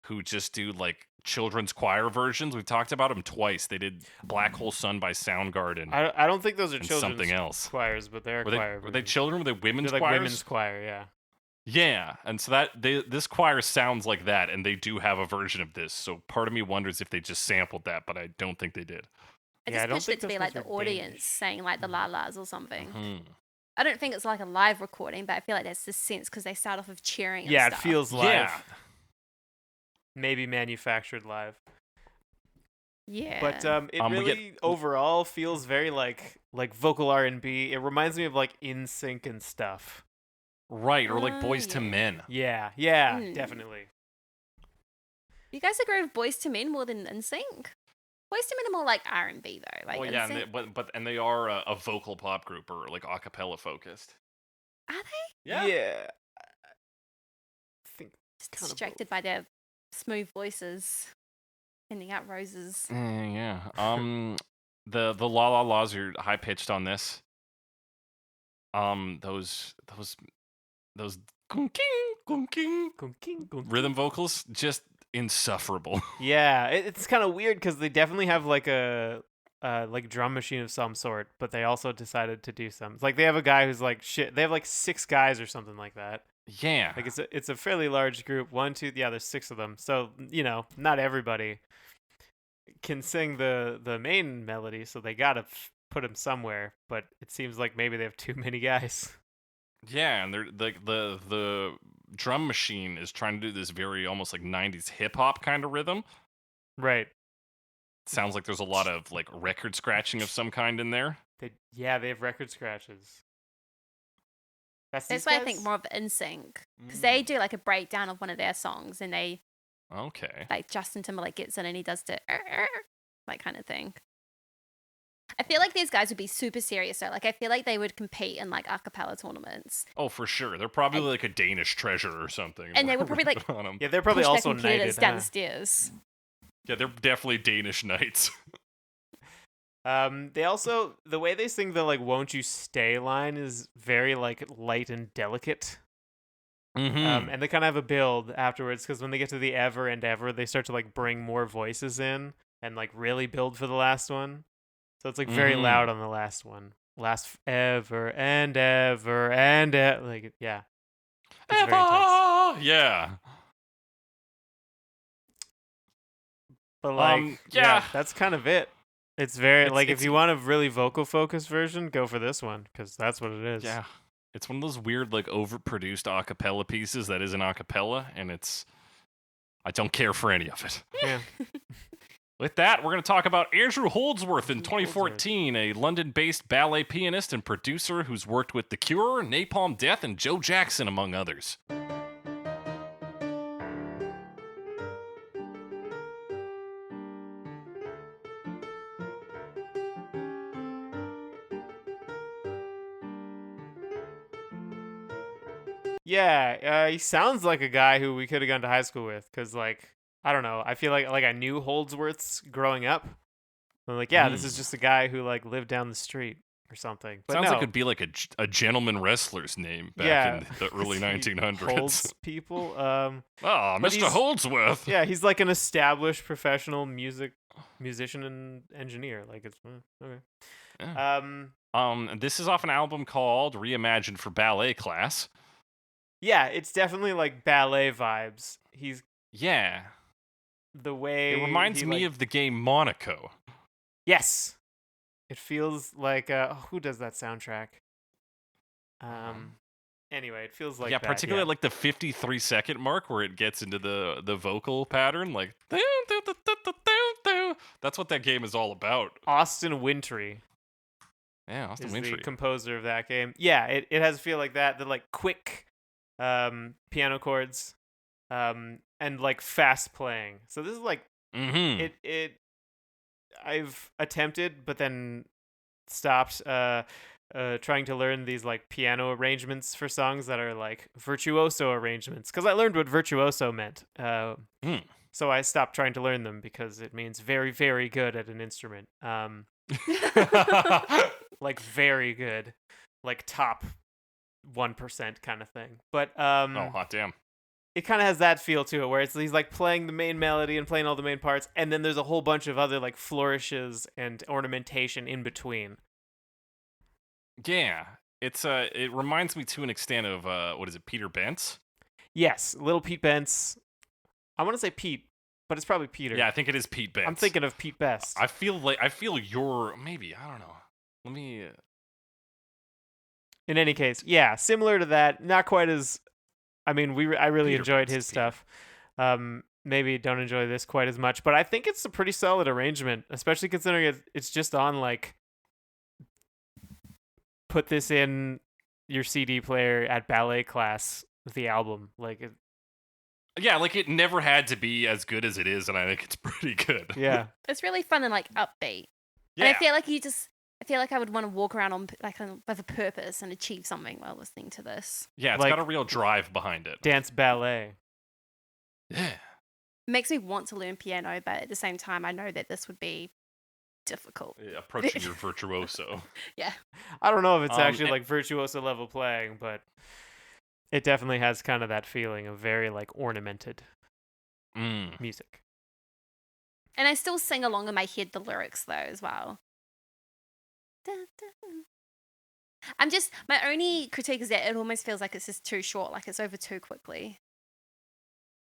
who just do like children's choir versions. We've talked about them twice. They did Black Hole Sun by Soundgarden I don't think those are and children's something else. choirs, but they're Were choir. they versions. children? Were they women's They're like choirs? women's choir, yeah. Yeah, and so this choir sounds like that, and they do have a version of this. So part of me wonders if they just sampled that, but I don't think they did. I Yeah, I just don't pictured think it to be those like ones the are audience Danish. saying like the la las or something. Hmm. I don't think it's like a live recording, but I feel like that's the sense because they start off with cheering. And Yeah, it stuff. feels live. Yeah, Maybe manufactured live. Yeah. But it we really overall feels very like vocal R&B. It reminds me of like In Sync and stuff. right. Or like Boys to yeah. Men. Yeah, Mm. definitely. You guys agree with Boys to Men more than NSYNC? Boys to Men are more like R&B though. Like Well, yeah, and NSYNC. they, they are a vocal pop group or like a cappella focused. Are they? Yeah. I think Just Kind of distracted by their smooth voices, handing out roses. Yeah. The la la laws are high pitched on this. Those gung king rhythm vocals just insufferable. Yeah, it's kind of weird because they definitely have like a like drum machine of some sort, but they also decided to do some. It's like they have a guy who's like shit. They have like 6 guys or something like that. Yeah. Like it's a fairly large group. 1, 2, yeah, there's 6 of them. So you know, not everybody. can sing the main melody, so they gotta put him somewhere. But it seems like maybe they have too many guys. Yeah, and they're the drum machine is trying to do this very almost like 90s hip hop kind of rhythm. Right. Sounds like there's a lot of like record scratching of some kind in there. They have record scratches. That's why I think more of NSYNC, because they do like a breakdown of one of their songs, and they like Justin Timberlake gets in and he does the like kind of thing. I feel like these guys would be super serious though. Like I feel like they would compete in like a cappella tournaments. Oh, for sure. They're probably like a Danish treasure or something. And they would probably like yeah, they're probably also computers knighted downstairs. Yeah, they're definitely Danish knights. They also, the way they sing the like "Won't you stay" line is very like light and delicate. And they kind of have a build afterwards, because when they get to the ever and ever, they start to like bring more voices in and like really build for the last one. So it's like very loud on the last one. Last ever and ever and like yeah. It's ever! very intense. Yeah. But like yeah, that's kind of it. It's very like if you want a really vocal focused version, go for this one, because that's what it is. Yeah. It's one of those weird like overproduced a cappella pieces that isn't a cappella, and I don't care for any of it. Yeah. With that, we're going to talk about Andrew Holdsworth in 2014, a London-based ballet pianist and producer who's worked with The Cure, Napalm Death, and Joe Jackson, among others. Yeah, he sounds like a guy who we could have gone to high school with, because like I don't know. I feel like I knew Holdsworth's growing up. I'm like, yeah, this is just a guy who like lived down the street or something. But sounds like it'd be like a gentleman wrestler's name back in the early 1900s. Holds people. Mr. Holdsworth. Yeah, he's like an established professional musician and engineer. Like it's okay. Yeah. This is off an album called Reimagined for Ballet Class. Yeah, it's definitely like ballet vibes. The way it reminds me of the game Monaco. Yes, it feels like who does that soundtrack? Anyway, it feels like that, particularly like the 53-second mark where it gets into the vocal pattern, like that's what that game is all about. Austin Wintory. Yeah, Austin is Wintory, the composer of that game. Yeah, it has a feel like that. The like quick piano chords, and like fast playing. So this is like I've attempted, but then stopped trying to learn these like piano arrangements for songs that are like virtuoso arrangements, because I learned what virtuoso meant. So I stopped trying to learn them, because it means very, very good at an instrument. Like very good, like top 1% kind of thing. But oh hot damn. It kind of has that feel to it, where he's like playing the main melody and playing all the main parts, and then there's a whole bunch of other like flourishes and ornamentation in between. Yeah, it reminds me to an extent of what is it, Peter Bence? Yes, little Pete Bence. I want to say Pete, but it's probably Peter. Yeah, I think it is Pete Bence. I'm thinking of Pete Best. I feel you're maybe, I don't know. Let me. In any case, yeah, similar to that. Not quite as. I mean, I really Peter enjoyed Bence, his stuff. Maybe don't enjoy this quite as much, but I think it's a pretty solid arrangement, especially considering it's just on like. Put this in your CD player at ballet class. The album, like it. Yeah, like it never had to be as good as it is, and I think it's pretty good. Yeah, it's really fun and like upbeat. Yeah, and I feel like I feel like I would want to walk around on like with a purpose and achieve something while listening to this. Yeah, it's like, got a real drive behind it. Dance ballet. Yeah. It makes me want to learn piano, but at the same time, I know that this would be difficult. Yeah, approaching your virtuoso. Yeah. I don't know if it's actually like virtuoso level playing, but it definitely has kind of that feeling of very like ornamented music. And I still sing along in my head the lyrics though as well. My only critique is that it almost feels like it's just too short, like it's over too quickly.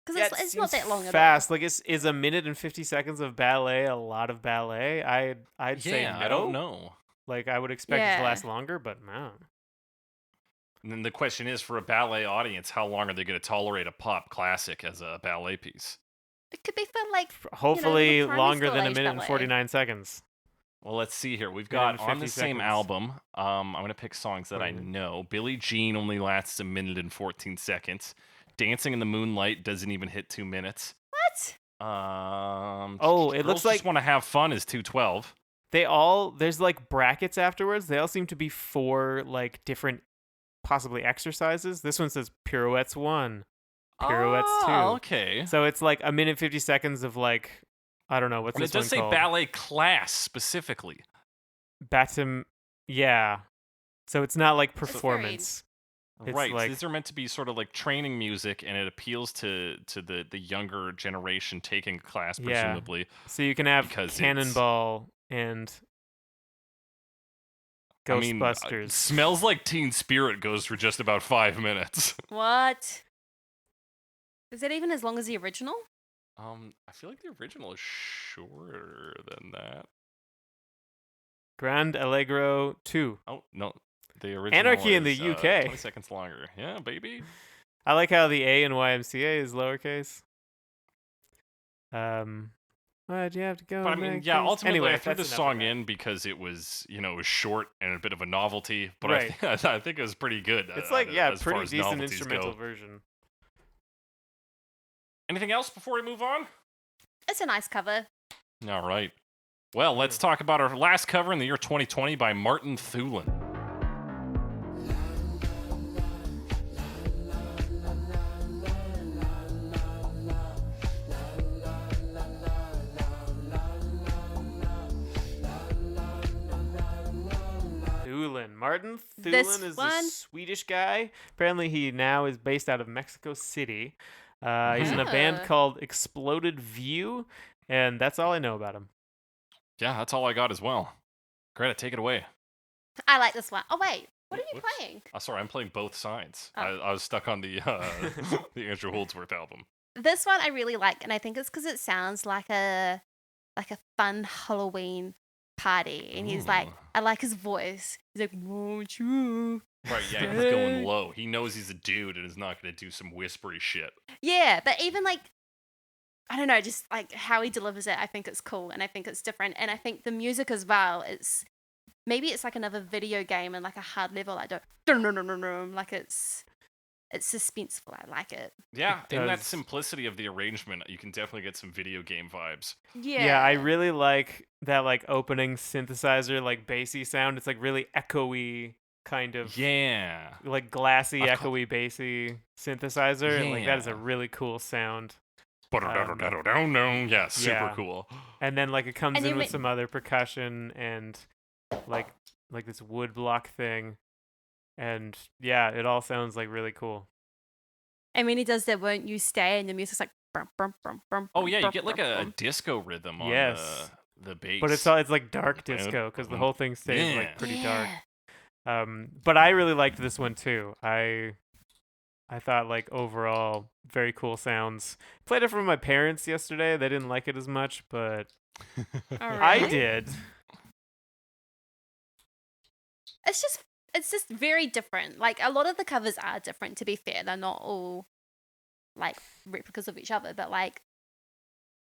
Because it's not that long fast. at all. Like, is a minute and 50 seconds of ballet a lot of ballet? I'd say no. I don't know. Like, I would expect it to last longer, but no. And then the question is, for a ballet audience, how long are they going to tolerate a pop classic as a ballet piece? It could be for like hopefully longer than a minute ballet. and 49 seconds. Well, let's see here. We've got on the same album. I'm going to pick songs that I know. Billie Jean only lasts a minute and 14 seconds. Dancing in the Moonlight doesn't even hit 2 minutes. What? It looks like Just Want to Have Fun is 2:12. There's like brackets afterwards. They all seem to be 4 like different possibly exercises. This one says pirouettes 1, pirouettes 2. Okay. So it's like a minute 50 seconds of like, I don't know, what's this one called? It does say ballet class specifically. Batten, yeah. So it's not like performance. It's right. Like, these are meant to be sort of like training music, and it appeals to the younger generation taking a class, presumably. Yeah. So you can have Cannonball and Ghostbusters. Smells Like Teen Spirit goes for just about 5 minutes. What? Is it even as long as the original? I feel like the original is shorter than that. Grand Allegro 2. Oh, no. The original Anarchy in is, the UK. 20 seconds longer. Yeah, baby. I like how the A in YMCA is lowercase. Why'd you have to go? But I mean, yeah, ultimately anyway, I threw the song in because it was, it was short and a bit of a novelty, but right. I think it was pretty good. It's like, pretty decent instrumental version. Anything else before we move on? It's a nice cover. All right. Well, let's talk about our last cover in the year 2020 by Martin Thulan. Thulan. Martin Thulan is a Swedish guy. Apparently he now is based out of Mexico City. He's in a band called Exploded View, and that's all I know about him. Yeah, that's all I got as well. Greta, take it away. I like this one. Oh, wait. What are you playing? Oh, sorry, I'm playing both sides. Oh. I was stuck on the the Andrew Holdsworth album. This one I really like, and I think it's because it sounds like a fun Halloween party. And he's like, I like his voice. He's like, won't you? Right, yeah, he's going low. He knows he's a dude and is not going to do some whispery shit. Yeah, but even like, I don't know, just like how he delivers it, I think it's cool and I think it's different. And I think the music as well, maybe it's like another video game and like a hard level, like like it's suspenseful. I like it. Yeah, in that simplicity of the arrangement, you can definitely get some video game vibes. Yeah, I really like that like opening synthesizer, like bassy sound. It's like really echoey kind of. Yeah. Like glassy, echoey, bassy synthesizer. Yeah. And like that is a really cool sound. Yeah, super cool. And then like it comes in with some other percussion and like this wood block thing. And yeah, it all sounds like really cool. And when he does that, won't you stay? And the music's like, brum, brum, brum, brum, oh yeah, you get like a disco rhythm on the bass. But it's like dark disco because the whole thing stays like pretty dark. But I really liked this one too. I thought like overall very cool sounds. Played it for my parents yesterday. They didn't like it as much, but I did. It's just very different. Like a lot of the covers are different, to be fair. They're not all like replicas of each other, but like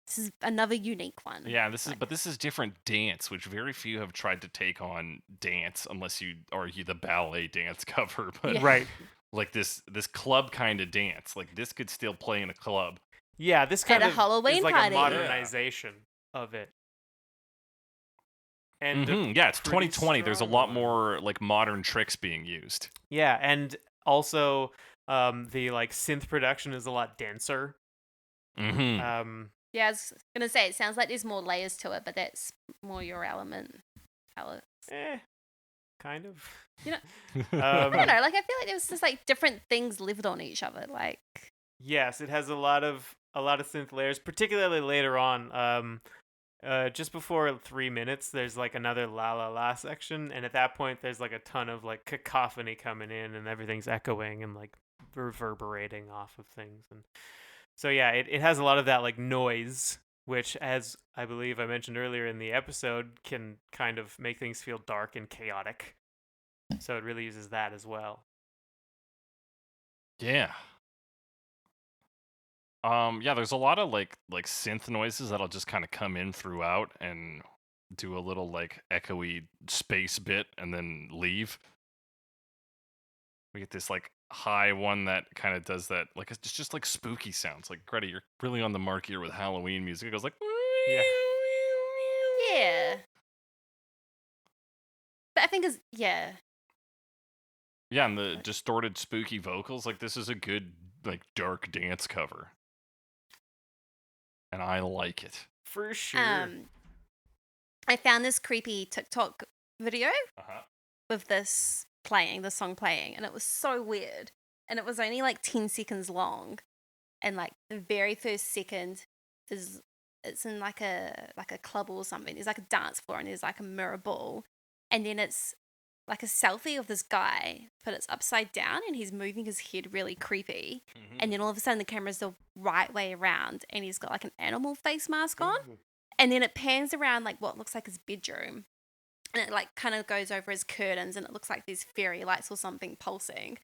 this is another unique one. Yeah, this is different dance, which very few have tried to take on dance unless you argue the ballet dance cover. But right. Like this club kind of dance. Like this could still play in a club. Yeah, this kind of is like party. A modernization of it. And yeah, it's 2020. There's a lot more like modern tricks being used. Yeah, and also the like synth production is a lot denser. Mm-hmm. Yeah, I was gonna say it sounds like there's more layers to it, but that's more your element, Alex. Kind of. You know, I don't know. Like I feel like there was just like different things lived on each other. Like yes, it has a lot of synth layers, particularly later on. Just before 3 minutes, there's like another la la la section, and at that point, there's like a ton of like cacophony coming in, and everything's echoing and like reverberating off of things, and So yeah, it has a lot of that like noise, which, as I believe I mentioned earlier in the episode, can kind of make things feel dark and chaotic. So it really uses that as well. Yeah. Yeah, there's a lot of like synth noises that'll just kind of come in throughout and do a little like echoey space bit and then leave. We get this like high one that kind of does that, like it's just like spooky sounds. Like Greta, you're really on the mark here with Halloween music. It goes like Yeah. Yeah. But I think yeah, and the distorted spooky vocals, like this is a good like dark dance cover. And I like it. For sure. I found this creepy TikTok video with the song playing, and it was so weird. And it was only like 10 seconds long. And like the very first second it's in like a club or something. There's like a dance floor and there's like a mirror ball. And then it's like a selfie of this guy, but it's upside down and he's moving his head really creepy. Mm-hmm. And then all of a sudden the camera's the right way around and he's got like an animal face mask on. Mm-hmm. And then it pans around like what looks like his bedroom. And it like kind of goes over his curtains and it looks like there's fairy lights or something pulsing.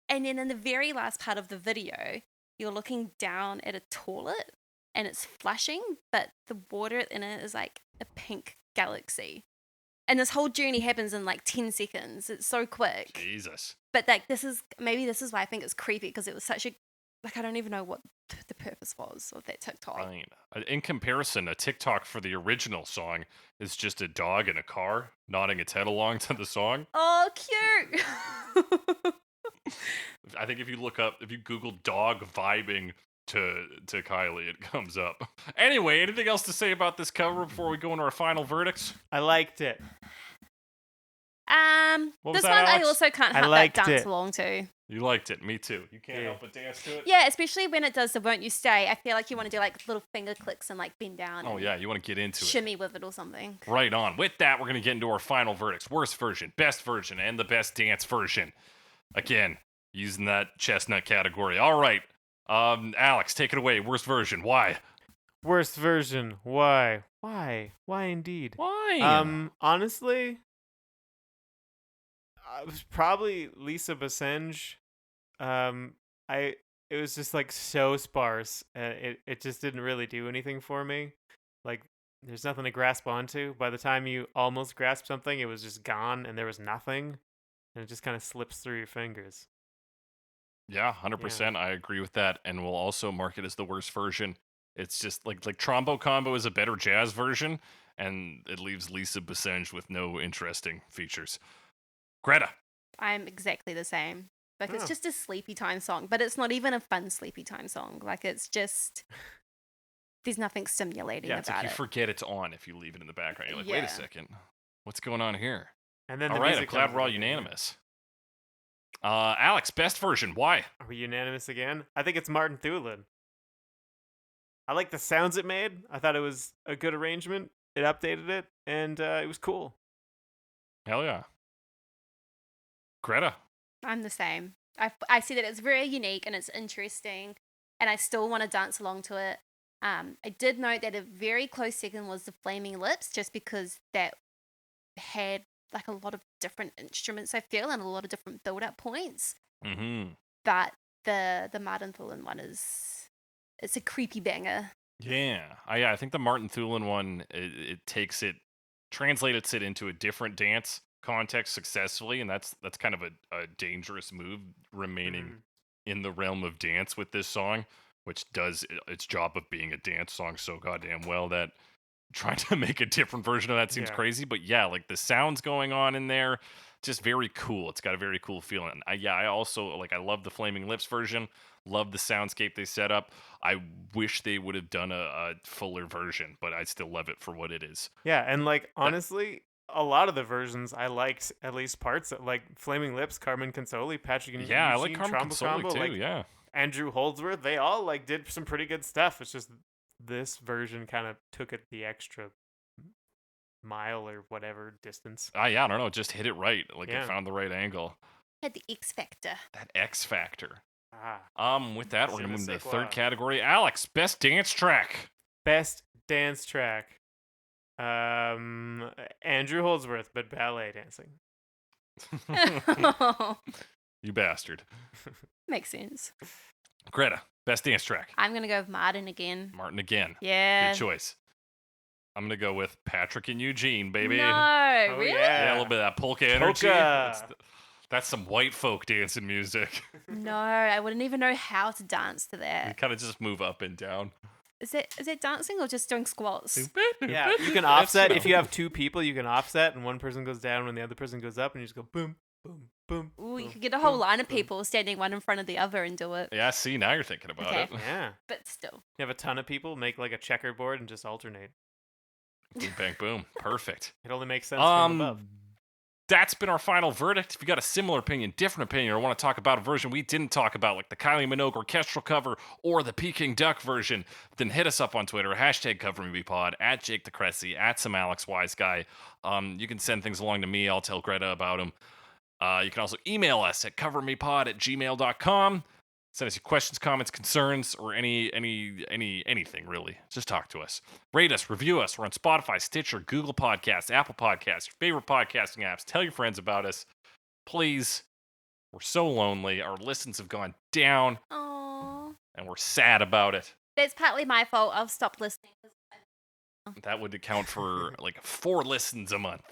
And then in the very last part of the video, you're looking down at a toilet and it's flushing, but the water in it is like a pink galaxy. And this whole journey happens in like 10 seconds. It's so quick. Jesus. But like this is why I think it's creepy, because it was such a, like, I don't even know what the purpose was of that TikTok. I mean, in comparison, a TikTok for the original song is just a dog in a car nodding its head along to the song. Oh, cute. I think if you Google dog vibing to Kylie, it comes up. Anyway, anything else to say about this cover before we go into our final verdicts? I liked it. This one I also can't help but dance along to. You liked it, me too. You can't help but dance to it. Yeah, especially when it does the "Won't You Stay." I feel like you want to do like little finger clicks and like bend down. Oh yeah, you want to get into shimmy with it or something. Right on. With that, we're gonna get into our final verdicts: worst version, best version, and the best dance version. Again, using that chestnut category. All right, Alex, take it away. Worst version. Why? Worst version. Why? Why? Why indeed? Why? Honestly, it was probably Lisa Bassenge. It was just like so sparse. It just didn't really do anything for me. Like, there's nothing to grasp onto. By the time you almost grasp something, it was just gone and there was nothing. And it just kind of slips through your fingers. Yeah, 100%. I agree with that. And we'll also mark it as the worst version. It's just like Trombo Combo is a better jazz version, and it leaves Lisa Bassenge with no interesting features. Greta. I'm exactly the same. Like, it's just a sleepy time song, but it's not even a fun sleepy time song. Like, it's just, there's nothing stimulating about like it. You forget it's on if you leave it in the background. You're like, wait a second, what's going on here? And then all right, I'm glad we're all unanimous. Alex, best version. Why? Are we unanimous again? I think it's Martin Thulan. I like the sounds it made. I thought it was a good arrangement. It updated it, and it was cool. Hell yeah. Greta. I'm the same. I see that it's very unique and it's interesting, and I still want to dance along to it. I did note that a very close second was the Flaming Lips, just because that had like a lot of different instruments, I feel, and a lot of different build-up points. Mm-hmm. But the Martin Thulan one it's a creepy banger. Yeah. I think the Martin Thulan one, it translates it into a different dance context successfully, and that's kind of a dangerous move, remaining in the realm of dance with this song, which does its job of being a dance song so goddamn well that trying to make a different version of that seems crazy. But yeah, like the sounds going on in there, just very cool. It's got a very cool feeling. I also I love the Flaming Lips version. Love the soundscape they set up. I wish they would have done a fuller version, but I still love it for what it is. Yeah, and like honestly, a lot of the versions I liked, at least parts of, like Flaming Lips, Carmen Consoli, Patrick and Eugene, I like Carmen Trombo Consoli Combo, too. Andrew Holdsworth. They all like did some pretty good stuff. It's just this version kind of took it the extra mile or whatever distance. I don't know, just hit it right. It found the right angle. Had the X factor. That X factor. With that, we're Je gonna ne move to the sais third quoi. category. Alex, best dance track. Best dance track. Andrew Holdsworth, but ballet dancing. You bastard. Makes sense. Greta, best dance track. I'm going to go with Martin again. Martin again. Yeah. Good choice. I'm going to go with Patrick and Eugene, baby. No, Oh, really? Yeah, a little bit of that polka energy. Polka. That's some white folk dancing music. No, I wouldn't even know how to dance to You that. kind of just move up and down. Is it dancing or just doing squats? Yeah, you can offset. If you have two people, you can offset, and one person goes down when the other person goes up, and you just go boom, boom, boom. Ooh, you boom, could get a whole boom, line of boom. people standing one in front of the other and do it. Yeah, see, now you're thinking about Okay. it. Yeah. But still. You have a ton of people, make like a checkerboard and just alternate. Boom, bang, boom. Perfect. It only makes sense from above. That's been our final verdict. If you got a similar opinion, different opinion, or want to talk about a version we didn't talk about, like the Kylie Minogue orchestral cover or the Peking Duck version, then hit us up on Twitter, #CoverMeBePod, @JakeTheCressy, @SomeAlexWiseGuy. You can send things along to me. I'll tell Greta about them. You can also email us at covermepod@gmail.com. Send us your questions, comments, concerns, or anything really. Just talk to us. Rate us, review us. We're on Spotify, Stitcher, Google Podcasts, Apple Podcasts, your favorite podcasting apps. Tell your friends about us. Please. We're so lonely. Our listens have gone down, Aww. and we're sad about it. That's partly my fault. I've stopped listening. That would account for like 4 listens a month.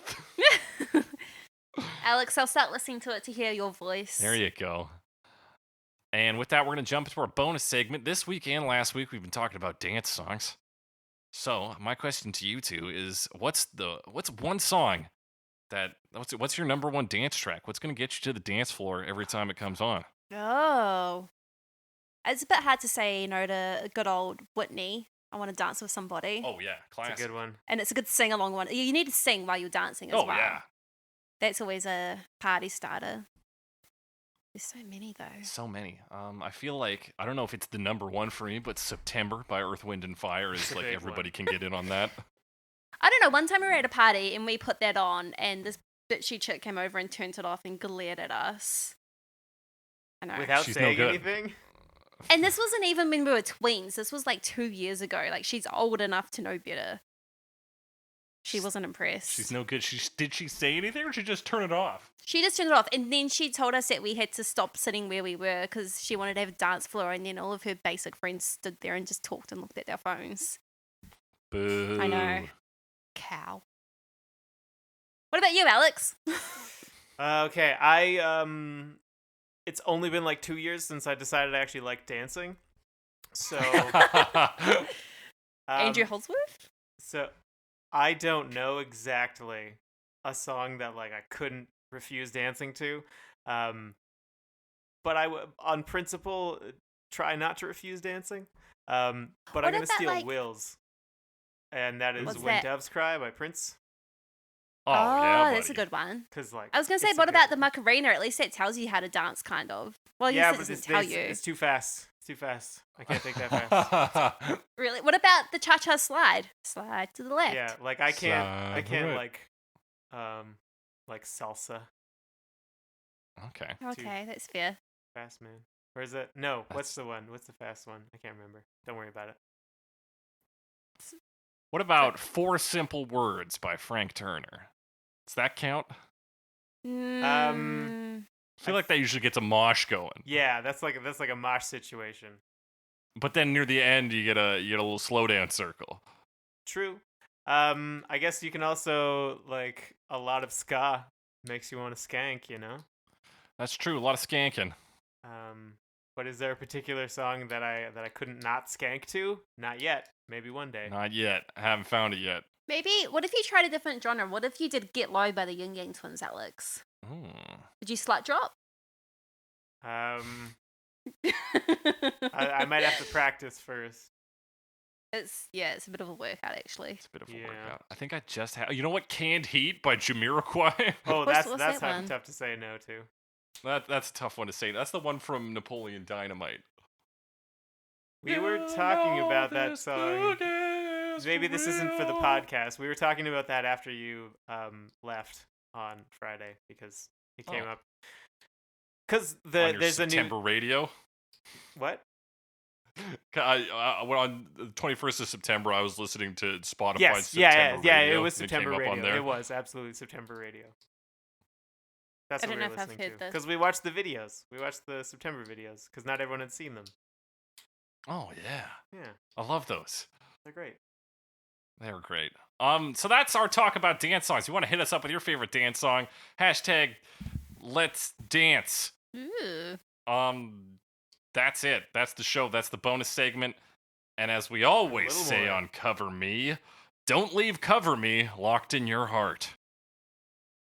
Alex, I'll start listening to it to hear your voice. There you go. And with that, we're going to jump into our bonus segment. This week and last week, we've been talking about dance songs. So, my question to you two is, what's one song what's your number one dance track? What's going to get you to the dance floor every time it comes on? Oh. It's a bit hard to say no to a good old Whitney. I want to dance with somebody. Oh, yeah. Classic. It's a good one. And it's a good sing-along one. You need to sing while you're dancing as well. Oh, yeah. That's always a party starter. There's so many, though. So many. I feel like, I don't know if it's the number one for me, but September by Earth, Wind, and Fire is like Big everybody one. can get in on that. I don't know. One time we were at a party and we put that on, and this bitchy chick came over and turned it off and glared at us. I know. Without She's no saying good. anything? And this wasn't even when we were tweens. This was like 2 years ago. Like, she's old enough to know better. She wasn't impressed. She's no good. Did she say anything or did she just turn it off? She just turned it off. And then she told us that we had to stop sitting where we were because she wanted to have a dance floor. And then all of her basic friends stood there and just talked and looked at their phones. Boo. I know. Cow. What about you, Alex? Okay, it's only been like 2 years since I decided I actually like dancing. So, Andrew Holdsworth? So, I don't know exactly a song that like I couldn't refuse dancing to, but on principle try not to refuse dancing. But I'm gonna steal Will's, and that is What's "When that? Doves Cry" by Prince. Oh, yeah, that's a buddy. good one. Cause like I was gonna say, it's a what good about the one. Macarena? At least that tells you how to dance, kind of. Well, Yeah, yes, but it doesn't tell you. it's too fast. It's too fast. I can't think that fast. Really? What about the cha-cha slide? Slide to the left. Yeah, like I Slide can't right. like salsa. Okay. Okay, that's fair. Fast man. Or is it? No, what's the one? What's the fast one? I can't remember. Don't worry about it. What about 4 Simple Words by Frank Turner? Does that count? Mm, I feel like that usually gets a mosh going. Yeah, that's like a mosh situation. But then near the end, you get a little slow dance circle. True. I guess you can also like a lot of ska makes you want to skank, you know? That's true. A lot of skanking. But is there a particular song that I couldn't not skank to? Not yet. Maybe one day. Not yet. I haven't found it yet. maybe, what if you tried a different genre? What if you did Get Low by the Yin Yang Twins, Alex? Did you slut drop? I might have to practice first. It's a bit of a workout, actually. It's a bit of a Yeah. workout. I think I just have. You know what? Canned Heat by Jamiroquai. Oh, What's that's that one? tough to say no to. That's a tough one to say. That's the one from Napoleon Dynamite. We were talking about that song. Maybe this isn't for the podcast. We were talking about that after you left on Friday because it came up. Because On your there's September radio. What? On the 21st of September, I was listening to Spotify's Yes, September yeah. radio, It was and it September came up on radio. there. It was absolutely September radio. That's I what don't we know were if I've listening heard to. this. Because we watched the videos. We watched the September videos because not everyone had seen them. Oh yeah, Yeah, I love those. they're great. They're great. So that's our talk about dance songs. You want to hit us up with your favorite dance song? Hashtag Let's Dance. Ooh. That's it. That's the show. That's the bonus segment. And as we always little say more. on Cover Me, don't leave Cover Me locked in your heart.